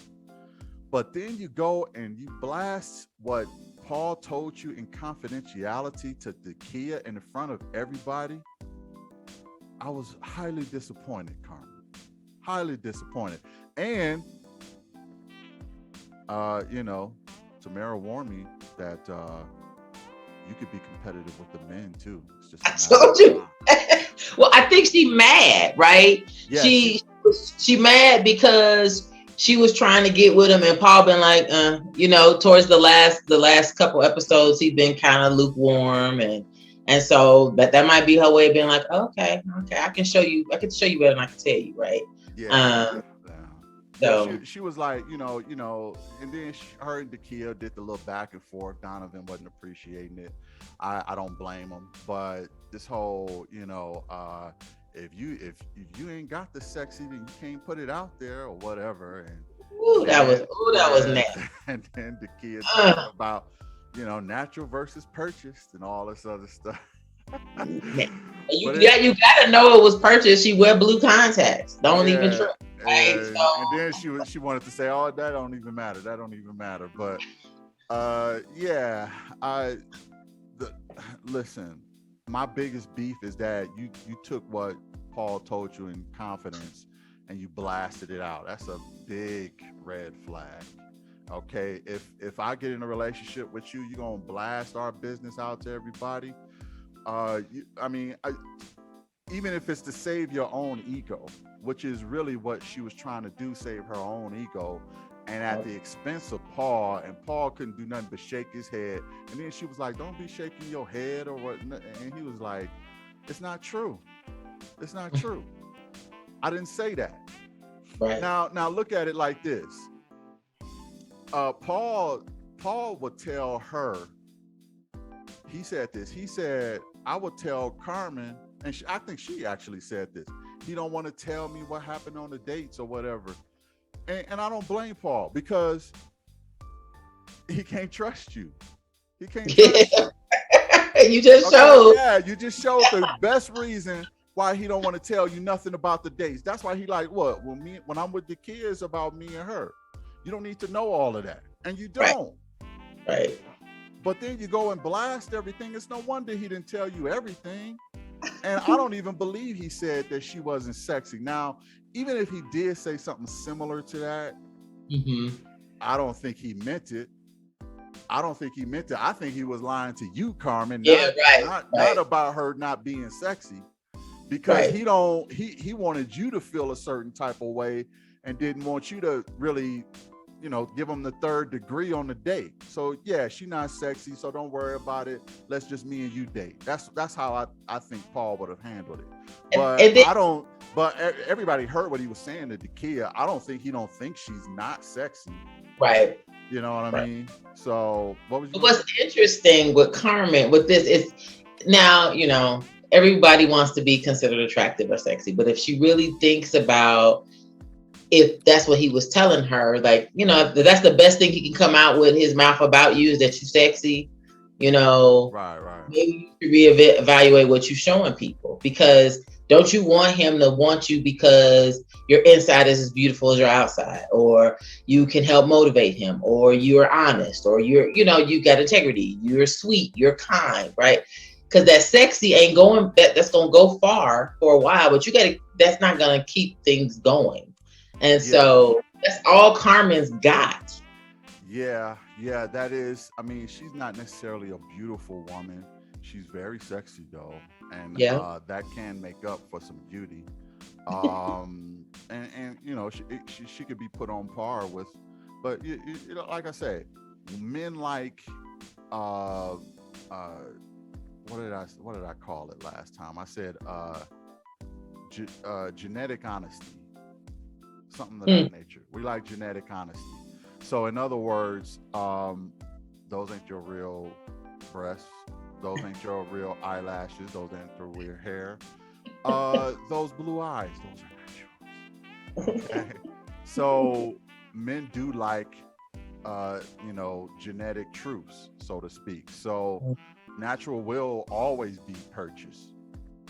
But then you go and you blast what Paul told you in confidentiality to Dakia in front of everybody. I was highly disappointed, Carmen. Highly disappointed. And Tamara warned me that you could be competitive with the men too. It's just I told you. Well, I think she mad, right? Yeah, she mad because she was trying to get with him, and Paul been like, towards the last couple episodes, he's been kind of lukewarm, and so that might be her way of being like, okay, I can show you better than I can tell you, right? Yeah. So yeah, she was like, and then her and Dakia did the little back and forth. Donovan wasn't appreciating it. I don't blame him, but this whole, if you ain't got the sexy, then you can't put it out there or whatever. And that was nasty. And then Dakia talking about, natural versus purchased and all this other stuff. You gotta know it was purchased. She wear blue contacts. Don't even try. Right? And then she wanted to say, "Oh, that don't even matter. That don't even matter." But listen. My biggest beef is that you took what Paul told you in confidence and you blasted it out. That's a big red flag. Okay, if I get in a relationship with you, you're gonna blast our business out to everybody. Even if it's to save your own ego, which is really what she was trying to do, save her own ego, and at the expense of Paul, and Paul couldn't do nothing but shake his head. And then she was like, "Don't be shaking your head or what," and he was like, "It's not true. It's not true. I didn't say that." Right. Now look at it like this. Paul would tell her, he said this, he said, "I would tell Carmen," and I think she actually said this, "He don't want to tell me what happened on the dates or whatever." And I don't blame Paul because he can't trust you. He can't trust you. You just showed. Yeah, you just showed the best reason why he don't want to tell you nothing about the dates. That's why he like, what? When I'm with the kids, about me and her. You don't need to know all of that. And you don't. Right. But then you go and blast everything. It's no wonder he didn't tell you everything. And I don't even believe he said that she wasn't sexy. Now, even if he did say something similar to that, I don't think he meant it. I think he was lying to you, Carmen. Not about her not being sexy, because he wanted you to feel a certain type of way and didn't want you to really, give him the third degree on the date. So yeah, she's not sexy, so don't worry about it. Let's just me and you date. That's how I think Paul would have handled it. But But everybody heard what he was saying to Dakia. I don't think he don't think she's not sexy. Right. You know what I mean? So what's interesting with Carmen with this is now, everybody wants to be considered attractive or sexy, but if she really thinks about if that's what he was telling her, like, if that's the best thing he can come out with his mouth about you is that you're sexy, right. Maybe you should reevaluate what you're showing people, because don't you want him to want you because your inside is as beautiful as your outside, or you can help motivate him, or you're honest, or you got integrity, you're sweet, you're kind, right? Because that sexy ain't going, that's going to go far for a while, but that's not going to keep things going. And so that's all Carmen's got. Yeah, that is. I mean, she's not necessarily a beautiful woman. She's very sexy though, and that can make up for some beauty. And she could be put on par with, but like I said, men like what did I call it last time? I said genetic honesty. Something of that nature. We like genetic honesty. So in other words, those ain't your real breasts. Those ain't your real eyelashes. Those ain't your real hair. Those blue eyes, those are not yours. Okay. So men do like, genetic truths, so to speak. So natural will always be purchased.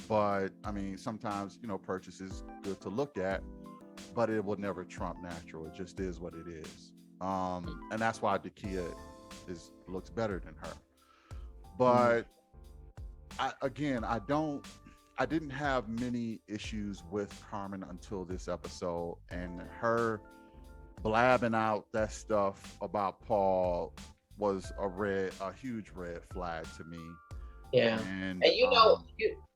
But I mean, sometimes, purchase is good to look at, but it will never trump natural. It just is what it is. And that's why Dakia looks better than her. But I didn't have many issues with Carmen until this episode, and her blabbing out that stuff about Paul was a huge red flag to me. Yeah. And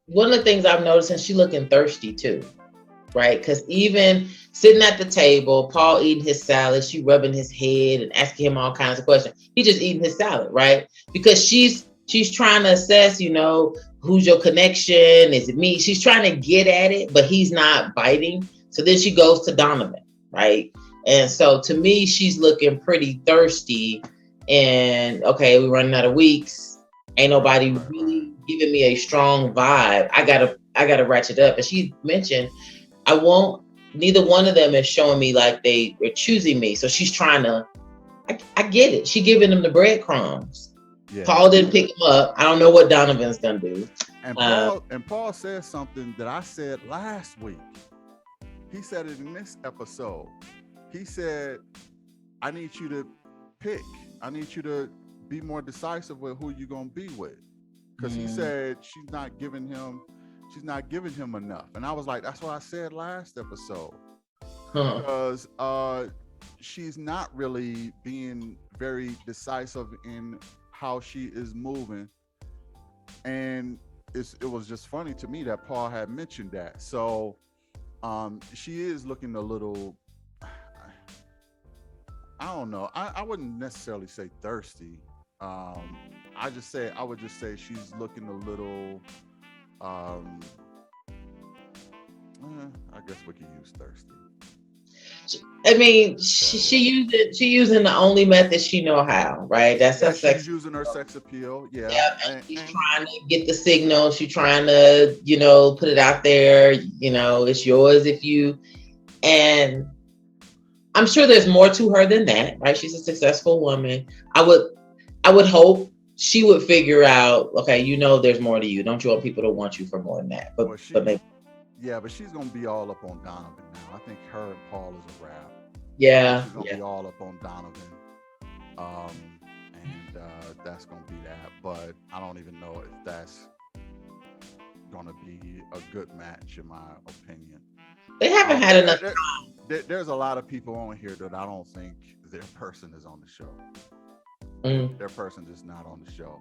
one of the things I've noticed, and she looking thirsty too, right? Because even sitting at the table, Paul eating his salad, she rubbing his head and asking him all kinds of questions. He just eating his salad, right? Because she's trying to assess, who's your connection? Is it me? She's trying to get at it, but he's not biting. So then she goes to Donovan, right? And so to me, she's looking pretty thirsty. And okay, we're running out of weeks. Ain't nobody really giving me a strong vibe. I gotta ratchet up. And she mentioned, neither one of them is showing me like they were choosing me. So she's trying to, I get it. She giving them the breadcrumbs. Yeah. Paul didn't pick him up. I don't know what Donovan's gonna do. And Paul said something that I said last week. He said it in this episode. He said, I need you to pick. I need you to be more decisive with who you're gonna be with. Because he said she's not giving him enough. And I was like, that's what I said last episode. Because she's not really being very decisive in how she is moving. And it was just funny to me that Paul had mentioned that. So she is looking a little, I don't know. I wouldn't necessarily say thirsty. I would just say she's looking a little, I guess we could use thirsty. I mean, she using the only method she know how, right? That's her sex. She's using her sex appeal. Yeah. And she's trying to get the signal. She's trying to, put it out there. It's yours if you. And I'm sure there's more to her than that, right? She's a successful woman. I would hope she would figure out, okay, there's more to you. Don't you want people to want you for more than that? But maybe. Yeah, but she's gonna be all up on Donovan now. I think her and Paul is a wrap. Yeah, she's gonna be all up on Donovan, and that's gonna be that. But I don't even know if that's gonna be a good match, in my opinion. They haven't had enough time. There's a lot of people on here that I don't think their person is on the show. Their person is not on the show.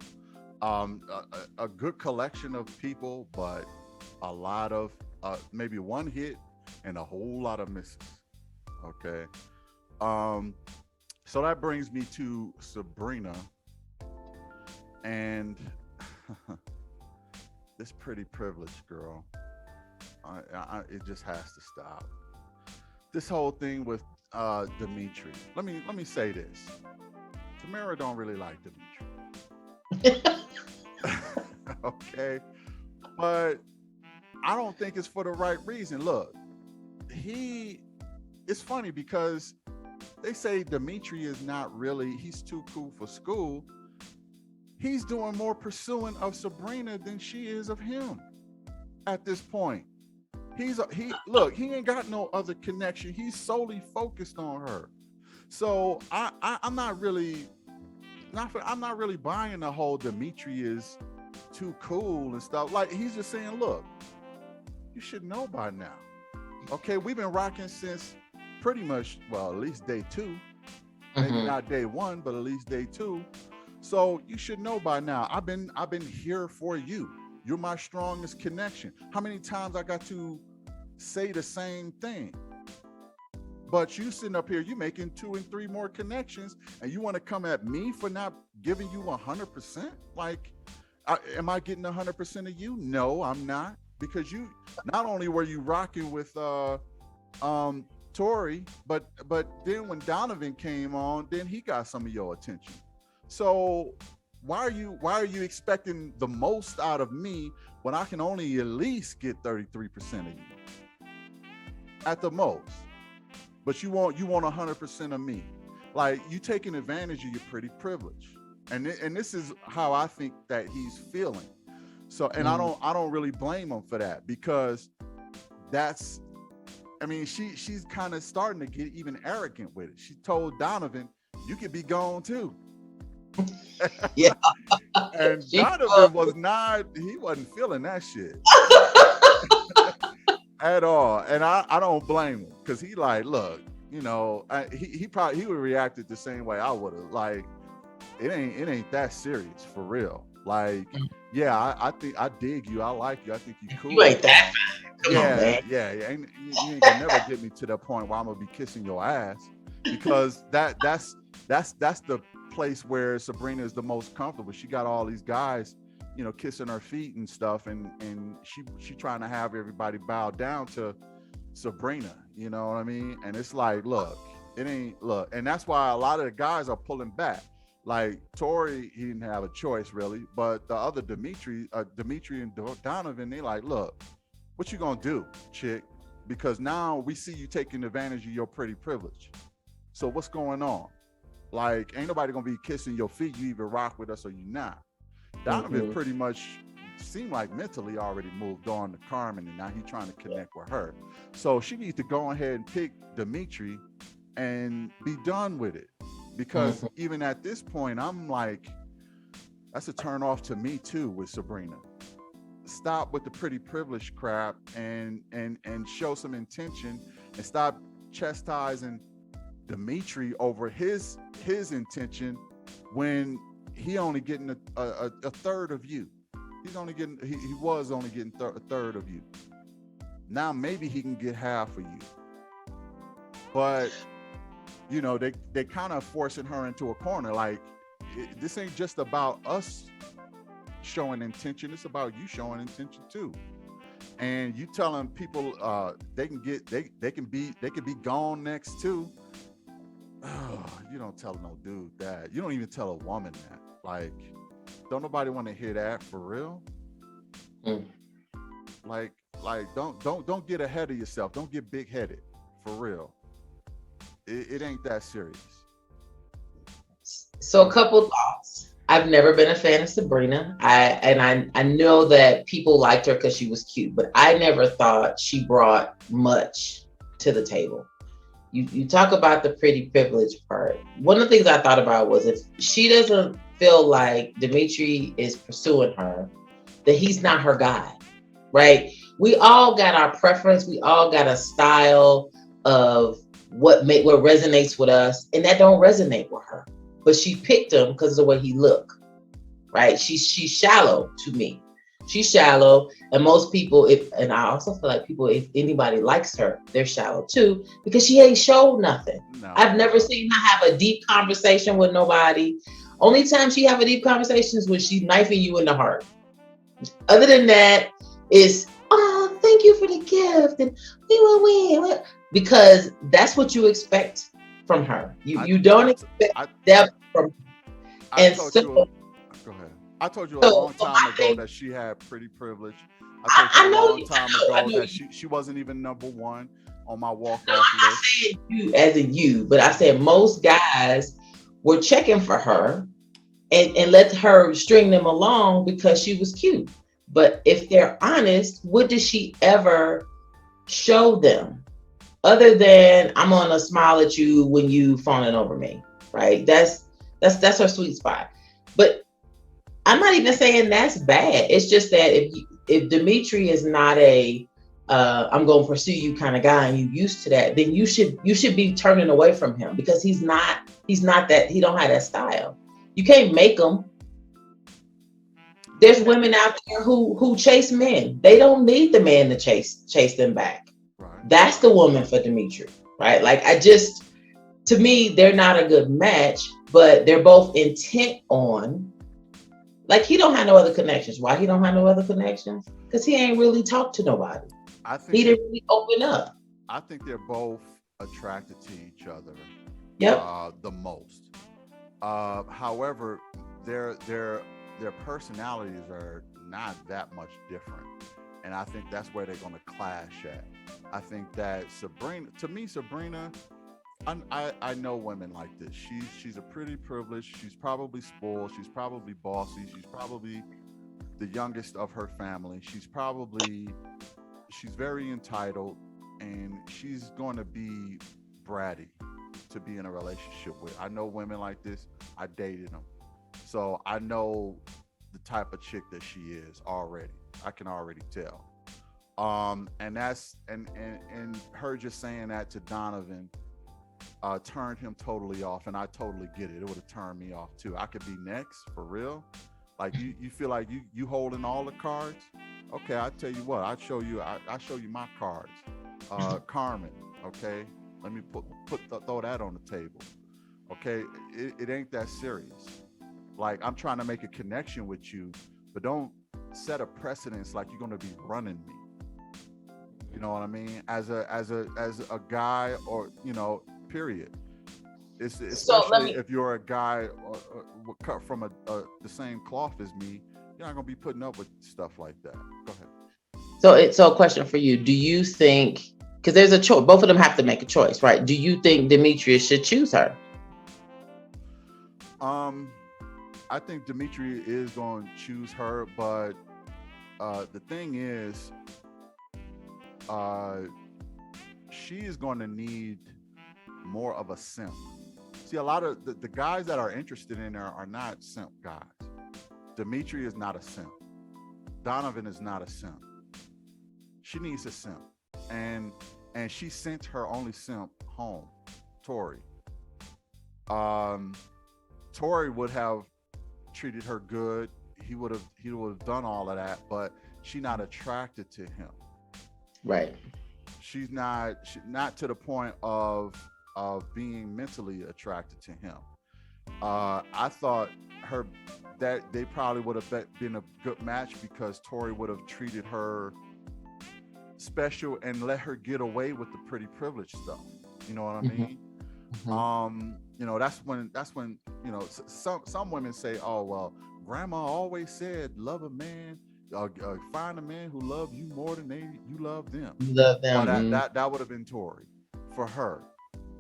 A good collection of people, but a lot of maybe one hit and a whole lot of misses. Okay. So that brings me to Sabrina and this pretty privileged girl. It just has to stop. This whole thing with Dimitri. Let me say this. Tamara don't really like Dimitri. Okay. But I don't think it's for the right reason. Look, it's funny because they say Dimitri is he's too cool for school. He's doing more pursuing of Sabrina than she is of him at this point. He ain't got no other connection. He's solely focused on her. So I'm not really buying the whole Dimitri is too cool and stuff. Like, he's just saying, look, you should know by now. Okay, we've been rocking since pretty much, well, at least day 2. Maybe not day 1, but at least day 2. So you should know by now. I've been here for you. You're my strongest connection. How many times I got to say the same thing? But you sitting up here, you making 2 and 3 more connections, and you want to come at me for not giving you 100%? Like, am I getting 100% of you? No, I'm not. Because you, not only were you rocking with Tori, but then when Donovan came on, then he got some of your attention. So why are you expecting the most out of me when I can only at least get 33% of you at the most? But you want 100% of me. Like, you taking advantage of your pretty privilege. And this is how I think that he's feeling. So, and Mm. I don't really blame him for that, because that's, I mean, she's kind of starting to get even arrogant with it. She told Donovan, "You could be gone too." Yeah. And She Donovan was not, he wasn't feeling that shit at all. And I don't blame him, because he like, look, you know, he probably, he would reacted the same way I would have. Like, it ain't that serious for real. Like, yeah, I think I dig you. I like you. I think you you cool. ain't that fine. Come on, Yeah, man. yeah, yeah. You ain't gonna never get me to that point where I'm gonna be kissing your ass, because that's the place where Sabrina is the most comfortable. She got all these guys, you know, kissing her feet and stuff, and she trying to have everybody bow down to Sabrina. You know what I mean? And it's like, look, it ain't, look, and that's why a lot of the guys are pulling back. Like Tori, he didn't have a choice really, but the other Dimitri and Donovan, they like, look, what you gonna do, chick? Because now we see you taking advantage of your pretty privilege. So what's going on? Like, ain't nobody gonna be kissing your feet. You either rock with us or you not. Donovan Mm-hmm. pretty much seemed like mentally already moved on to Carmen, and now he's trying to connect with her. So she needs to go ahead and pick Dimitri and be done with it. Because Mm-hmm. even at this point, I'm like, that's a turn off to me too with Sabrina. Stop with the pretty privilege crap, and show some intention, and stop chastising Dimitri over his intention, when he only getting a third of you. He's only getting, he was only getting a third of you. Now maybe he can get half of you. But you know, they kind of forcing her into a corner. Like, this ain't just about us showing intention, it's about you showing intention too. And you telling people they can get, they can be gone next too. Oh, you don't tell no dude that. You don't even tell a woman that. Like, don't nobody want to hear that for real. Mm. Like, don't get ahead of yourself. Don't get big headed for real. It ain't that serious. So a couple thoughts. I've never been a fan of Sabrina. I know that people liked her because she was cute, but I never thought she brought much to the table. You talk about the pretty privilege part. One of the things I thought about was, if she doesn't feel like Dimitri is pursuing her, that he's not her guy, right? We all got our preference. We all got a style of what resonates with us, and that don't resonate with her. But she picked him because of the way he looked, right? She's shallow to me. She's shallow, and most people, if and I also feel like people, if anybody likes her, they're shallow too, because she ain't showed nothing. I've No, never seen her have a deep conversation with nobody. Only time she have a deep conversation is when she's knifing you in the heart. Other than that, is, oh, thank you for the gift, and we will win, because that's what you expect from her. You I you don't I expect I depth from, I and told so you. Go ahead. I told you a so, long so time my ago thing, that she had pretty privilege. I told you I a know long you, time I ago know that you. she wasn't even number one on my walk No, off I'm not list. saying you as in you, but I said most guys were checking for her, and let her string them along because she was cute. But if they're honest, what did she ever show them, other than I'm gonna smile at you when you fawning over me, right? That's her sweet spot. But I'm not even saying that's bad. It's just that if Dimitri is not a I'm gonna pursue you kind of guy, and you used to that, then you should be turning away from him, because he's not that, he don't have that style. You can't make him. You There's can't. women out there who chase men. They don't need the man to chase them back. Right. That's the woman for Dimitri, right? Like, I just, to me, they're not a good match, but they're both intent on, like, he don't have no other connections. Why he don't have no other connections? Because he ain't really talked to nobody. I He think they're didn't really open up. I think they're both attracted to each other Yep. the most. However, their personalities are not that much different, and I think that's where they're going to clash at. I think that Sabrina, to me, Sabrina, I know women like this. She's a pretty privileged. She's probably spoiled. She's probably bossy. She's probably the youngest of her family. She's very entitled, and she's going to be bratty to be in a relationship with. I know women like this. I dated them, so I know the type of chick that she is already. I can already tell. And that's and her just saying that to Donovan turned him totally off, and I totally get it. It would have turned me off too. I could be next for real. Like you feel like you holding all the cards. Okay, I tell you what, I show you my cards. Carmen. Okay, let me throw that on the table. Okay, it ain't that serious. Like I'm trying to make a connection with you, but don't set a precedence like you're gonna be running me. You know what I mean? As a guy, or period. It's especially if you're a guy cut from the same cloth as me. You're not gonna be putting up with stuff like that. Go ahead. So a question for you: do you think, because there's a choice, both of them have to make a choice, right? Do you think Demetrius should choose her? I think Dimitri is going to choose her, but the thing is, she is going to need more of a simp. See, a lot of the guys that are interested in her are not simp guys. Dimitri is not a simp. Donovan is not a simp. She needs a simp, and she sent her only simp home, Tori. Tori would have treated her good. He would have done all of that, but she's not attracted to him. Right. She's not to the point of being mentally attracted to him. I thought that they probably would have been a good match because Tori would have treated her special and let her get away with the pretty privilege stuff. You know what I mean? Mm-hmm. That's when some women say, oh well, grandma always said love a man, find a man who loves you more than you love them. Love them. Well, that would have been Tori for her,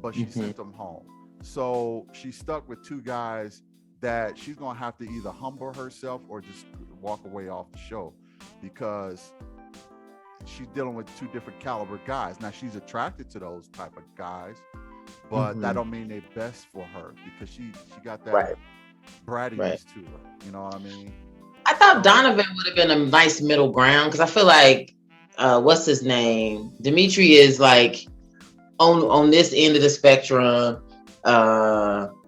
but she sent them home. So she's stuck with two guys that she's gonna have to either humble herself or just walk away off the show, because she's dealing with two different caliber guys. Now she's attracted to those type of guys, but that don't mean they're best for her, because she got that brattiness to her. You know what I mean? I thought Donovan would have been a nice middle ground, because I feel like what's his name? Dimitri is like on this end of the spectrum.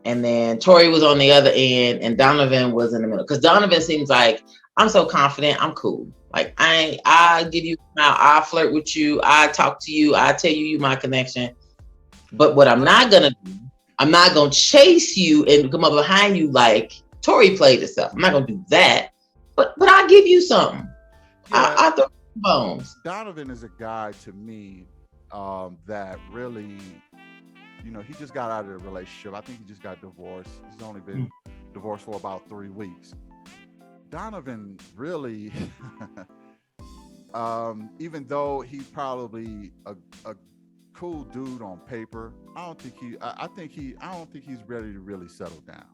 And then Tori was on the other end, and Donovan was in the middle. Because Donovan seems like, I'm so confident, I'm cool. Like I give you a smile, I flirt with you, I talk to you, I tell you my connection. But what I'm not gonna do, I'm not gonna chase you and come up behind you like Tori played herself. I'm not gonna do that. But I'll give you something. Yeah. I throw bones. Donovan is a guy to me that really, he just got out of the relationship. I think he just got divorced. He's only been divorced for about 3 weeks. Donovan really, even though he's probably a cool dude on paper, I don't think he's ready to really settle down.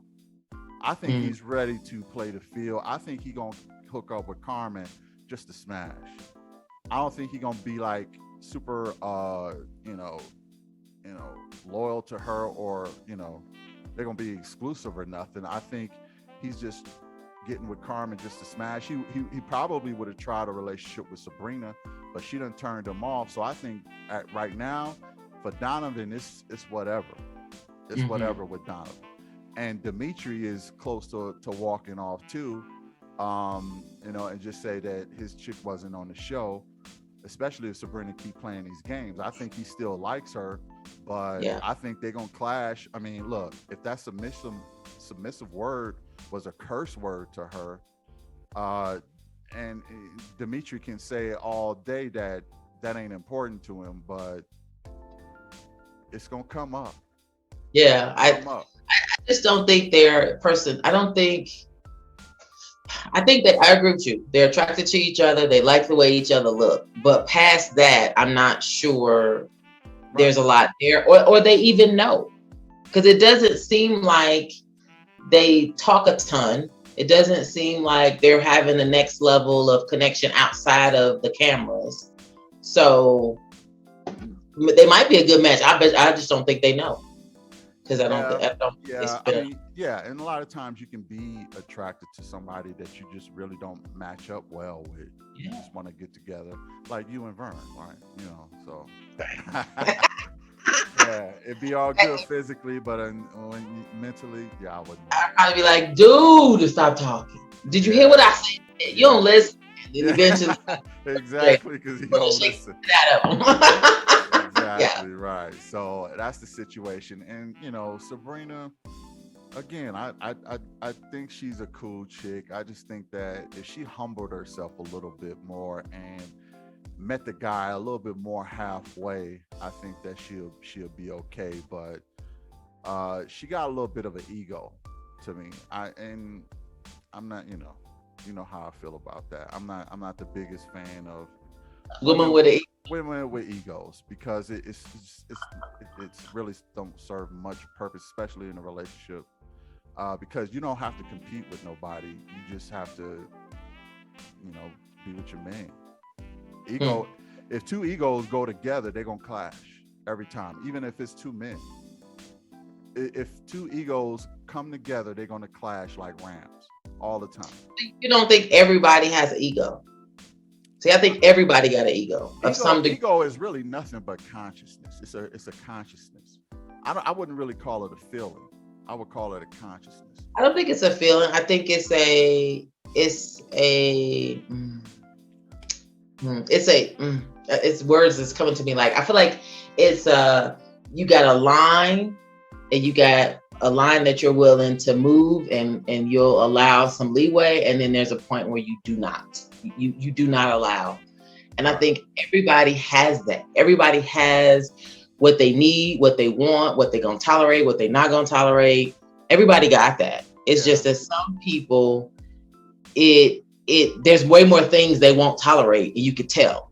I think he's ready to play the field. I think he's gonna hook up with Carmen just to smash. I don't think he's gonna be like super loyal to her, or they're gonna be exclusive or nothing. I think he's just getting with Carmen just to smash. He probably would have tried a relationship with Sabrina, but she done turned him off. So I think right now for Donovan, it's whatever. It's whatever with Donovan. And Dimitri is close to walking off too, and just say that his chick wasn't on the show, especially if Sabrina keep playing these games. I think he still likes her, but I think they're gonna clash. I mean, look, if that submissive word was a curse word to her, and Dimitri can say all day that ain't important to him, but it's gonna come up. Yeah, I just don't think they're person. I think that I agree with you. They're attracted to each other. They like the way each other look. But past that, I'm not sure there's a lot there, or they even know, because it doesn't seem like they talk a ton. It doesn't seem like they're having the next level of connection outside of the cameras. So they might be a good match. I just don't think they know, because I don't think. And a lot of times you can be attracted to somebody that you just really don't match up well with. You just want to get together, like you and Vern, right? You know, so yeah, it'd be all good physically, but mentally, I wouldn't. I'd probably be like, dude, stop talking. Did you hear what I said? You don't listen. And eventually, exactly, because you don't listen. Exactly right. So that's the situation, and you know, Sabrina. Again, I think she's a cool chick. I just think that if she humbled herself a little bit more and met the guy a little bit more halfway, I think that she'll be okay. But she got a little bit of an ego to me. I'm not, you know how I feel about that. I'm not the biggest fan of women with egos, because it's really don't serve much purpose, especially in a relationship. Because you don't have to compete with nobody. You just have to, be with your man. Ego. If two egos go together, they're gonna clash every time. Even if it's two men. If two egos come together, they're gonna clash like rams all the time. You don't think everybody has an ego? See, I think everybody got an ego. Ego is really nothing but consciousness. It's a consciousness. I wouldn't really call it a feeling. I would call it a consciousness. I don't think it's a feeling. I think it's words that's coming to me. Like, I feel like it's you got a line, and you got a line that you're willing to move, and you'll allow some leeway, and then there's a point where you do not. You do not allow. And I think everybody has that. Everybody has what they need, what they want, what they're going to tolerate, what they're not going to tolerate. Everybody got that. It's just that some people, there's way more things they won't tolerate, and you could tell.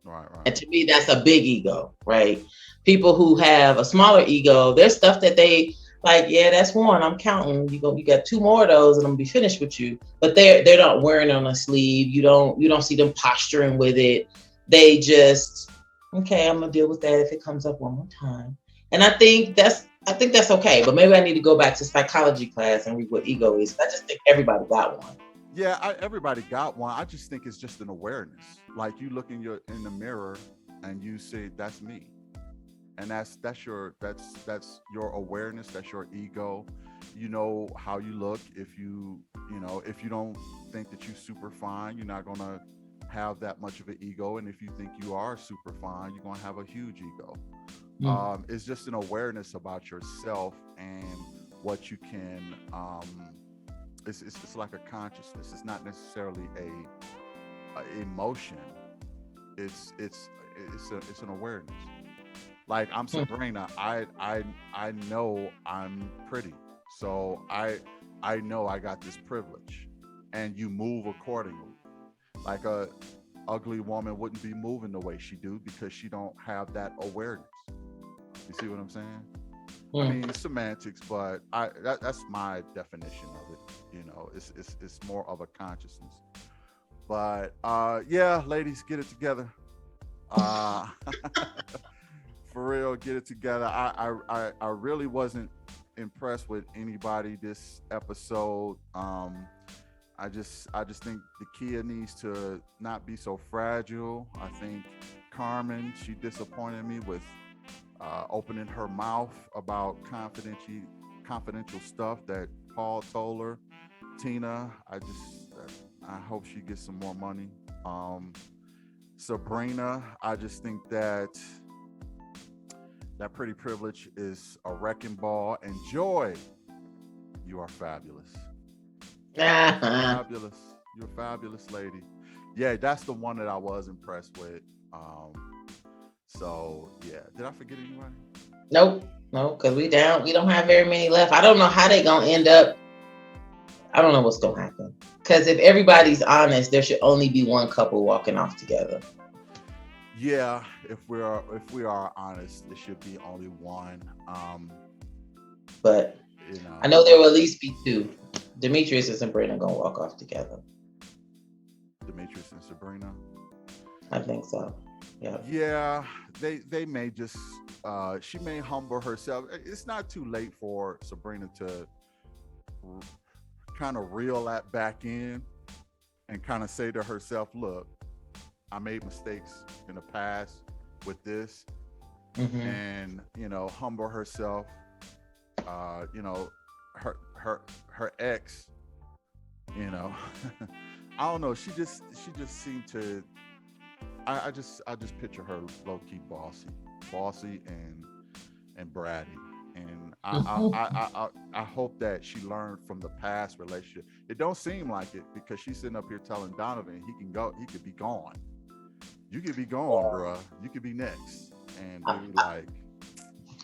Right. And to me, that's a big ego, right? People who have a smaller ego, there's stuff that they like, yeah, that's one, I'm counting. You got two more of those and I'm gonna be finished with you. But they're not wearing it on a sleeve. You don't see them posturing with it. They just, okay, I'm gonna deal with that if it comes up one more time. And I think that's okay. But maybe I need to go back to psychology class and read what ego is. I just think everybody got one. Yeah, everybody got one. I just think it's just an awareness. Like, you look in the mirror and you say, that's me. And that's your awareness, that's your ego. You know how you look. If you don't think that you're super fine, you're not gonna have that much of an ego. And if you think you are super fine, you're gonna have a huge ego. It's just an awareness about yourself and what you can. It's like a consciousness. It's not necessarily a emotion. It's an awareness. Like, I'm Sabrina. I know I'm pretty, so I know I got this privilege, and you move accordingly. Like, a ugly woman wouldn't be moving the way she do because she don't have that awareness. You see what I'm saying? I mean, semantics, but that's my definition of it. It's more of a consciousness. But yeah, ladies, get it together. For real, get it together. I really wasn't impressed with anybody this episode. I just think the Kia needs to not be so fragile. I think Carmen, she disappointed me with opening her mouth about confidential stuff that Paul told her. Tina, I hope she gets some more money. Sabrina, I just think that pretty privilege is a wrecking ball. And Joy, you are fabulous. Fabulous. You're a fabulous lady. Yeah, that's the one that I was impressed with. So yeah, did I forget anybody? Nope, because we don't have very many left. I don't know how they gonna end up. I don't know what's gonna happen. Because if everybody's honest, there should only be one couple walking off together. Yeah, if we are honest, it should be only one. But You know, I know there will at least be two. Demetrius and Sabrina gonna walk off together. Demetrius and Sabrina. I think so. Yeah. Yeah, they may just she may humble herself. It's not too late for Sabrina to kind of reel that back in and kind of say to herself, "Look, I made mistakes in the past with this," Hmm. and humble herself. You know, her ex. You know, I don't know. She just seemed to. I just picture her low key bossy and bratty. And I hope that she learned from the past relationship. It don't seem like it because she's sitting up here telling Donovan he could be gone. You could be gone, bruh. You could be next. And they like,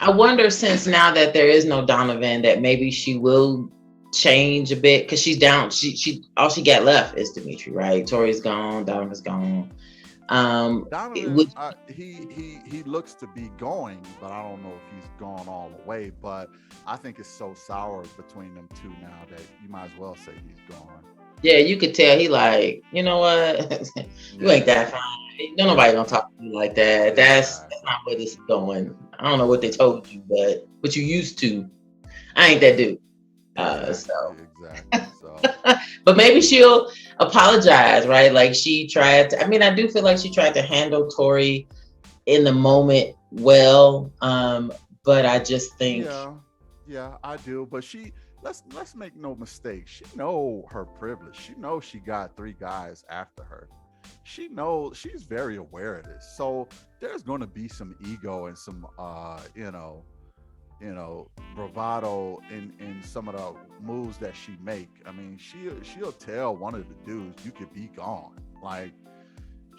I wonder, since now that there is no Donovan, that maybe she will change a bit because she's down. She all she got left is Dimitri, right? Tori's gone, Donovan's gone. It Donovan, would. he looks to be going, but I don't know if he's gone all the way. But I think it's so sour between them two now that you might as well say he's gone. Yeah, you could tell he like, you know what? You ain't Yeah, that fine. Don't nobody yeah, gonna talk to you like that. That's exactly. not where this is going. I don't know what they told you, but you used to. I ain't that dude. Exactly, So, exactly. So but maybe she'll apologize, right? Like she tried to. I mean, I do feel like she tried to handle Tori in the moment well. But I just think, yeah, yeah, I do. But let's make no mistake. She know her privilege. She knows she got three guys after her. She knows she's very aware of this. So there's going to be some ego and some bravado in some of the moves that she make. I mean, she'll tell one of the dudes you could be gone. Like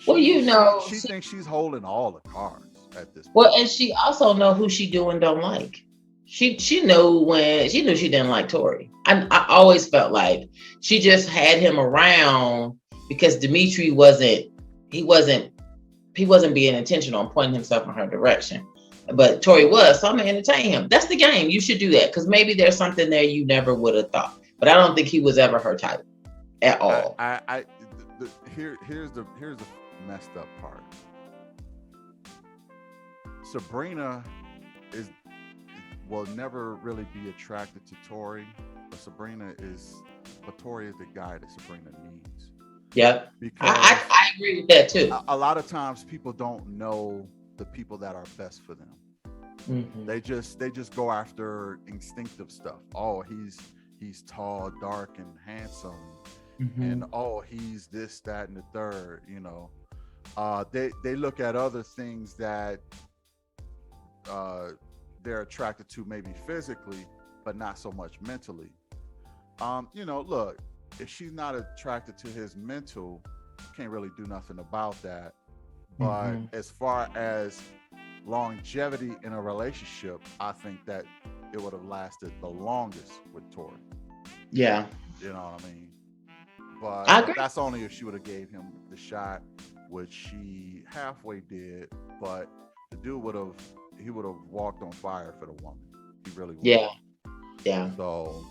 well, she you she know, she thinks she's holding all the cards at this well, point. and she also know who she do and don't like. She knew when she knew she didn't like Tori. I always felt like she just had him around because Dimitri wasn't he wasn't he wasn't being intentional and pointing himself in her direction. But Tori was, so I'm gonna entertain him. That's the game. You should do that because maybe there's something there you never would have thought. But I don't think he was ever her type at I all. I, I here's the messed up part. Sabrina is will never really be attracted to Tori, but Tori is the guy that Sabrina needs Yep. because I agree with that too. a lot of times people don't know the people that are best for them. Hmm. They just go after instinctive stuff. Oh, he's tall, dark, and handsome, and Hmm. oh, he's this, that, and the third. They look at other things that uh, they're attracted to, maybe physically, but not so much mentally. Look, if she's not attracted to his mental, can't really do nothing about that. But Hmm. as far as longevity in a relationship, I think that it would have lasted the longest with Tori. Yeah, You know what I mean? But I but agree. that's only if she would have gave him the shot, which she halfway did. But the dude would have walked on fire for the woman. He really would Yeah, have. yeah. So,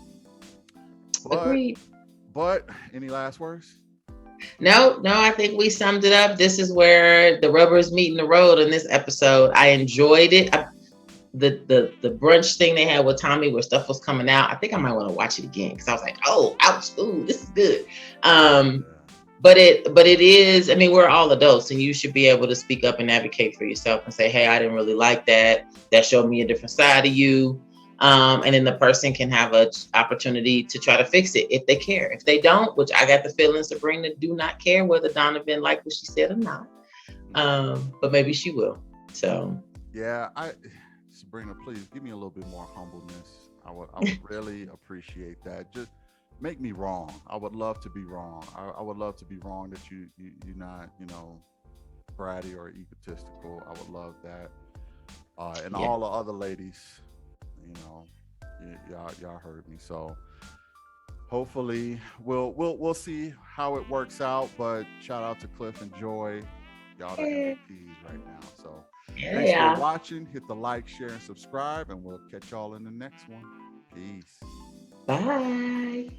but Agreed. but any last words? No, no, I think we summed it up. This is where the rubbers meet in the road in this episode. I enjoyed it. The brunch thing they had with Tommy where stuff was coming out. I think I might want to watch it again because I was like, oh, ouch, ooh, this is good. Um, Yeah. but it is. I mean, we're all adults, and you should be able to speak up and advocate for yourself and say, hey, I didn't really like that. That showed me a different side of you. And then the person can have an opportunity to try to fix it if they care. If they don't, which I got the feeling Sabrina do not care whether Donovan liked what she said or not. Mm-mm. But maybe she will. So Yeah, Sabrina, please give me a little bit more humbleness. I would really appreciate that. Just make me wrong. I would love to be wrong. I would love to be wrong that you're not, bratty or egotistical. I would love that. And yeah. all the other ladies, you know, y'all heard me. So hopefully we'll see how it works out. But shout out to Cliff and Joy. Y'all the MVPs right now. So Yeah, thanks yeah. for watching. Hit the like, share, and subscribe, and we'll catch y'all in the next one. Peace. Bye.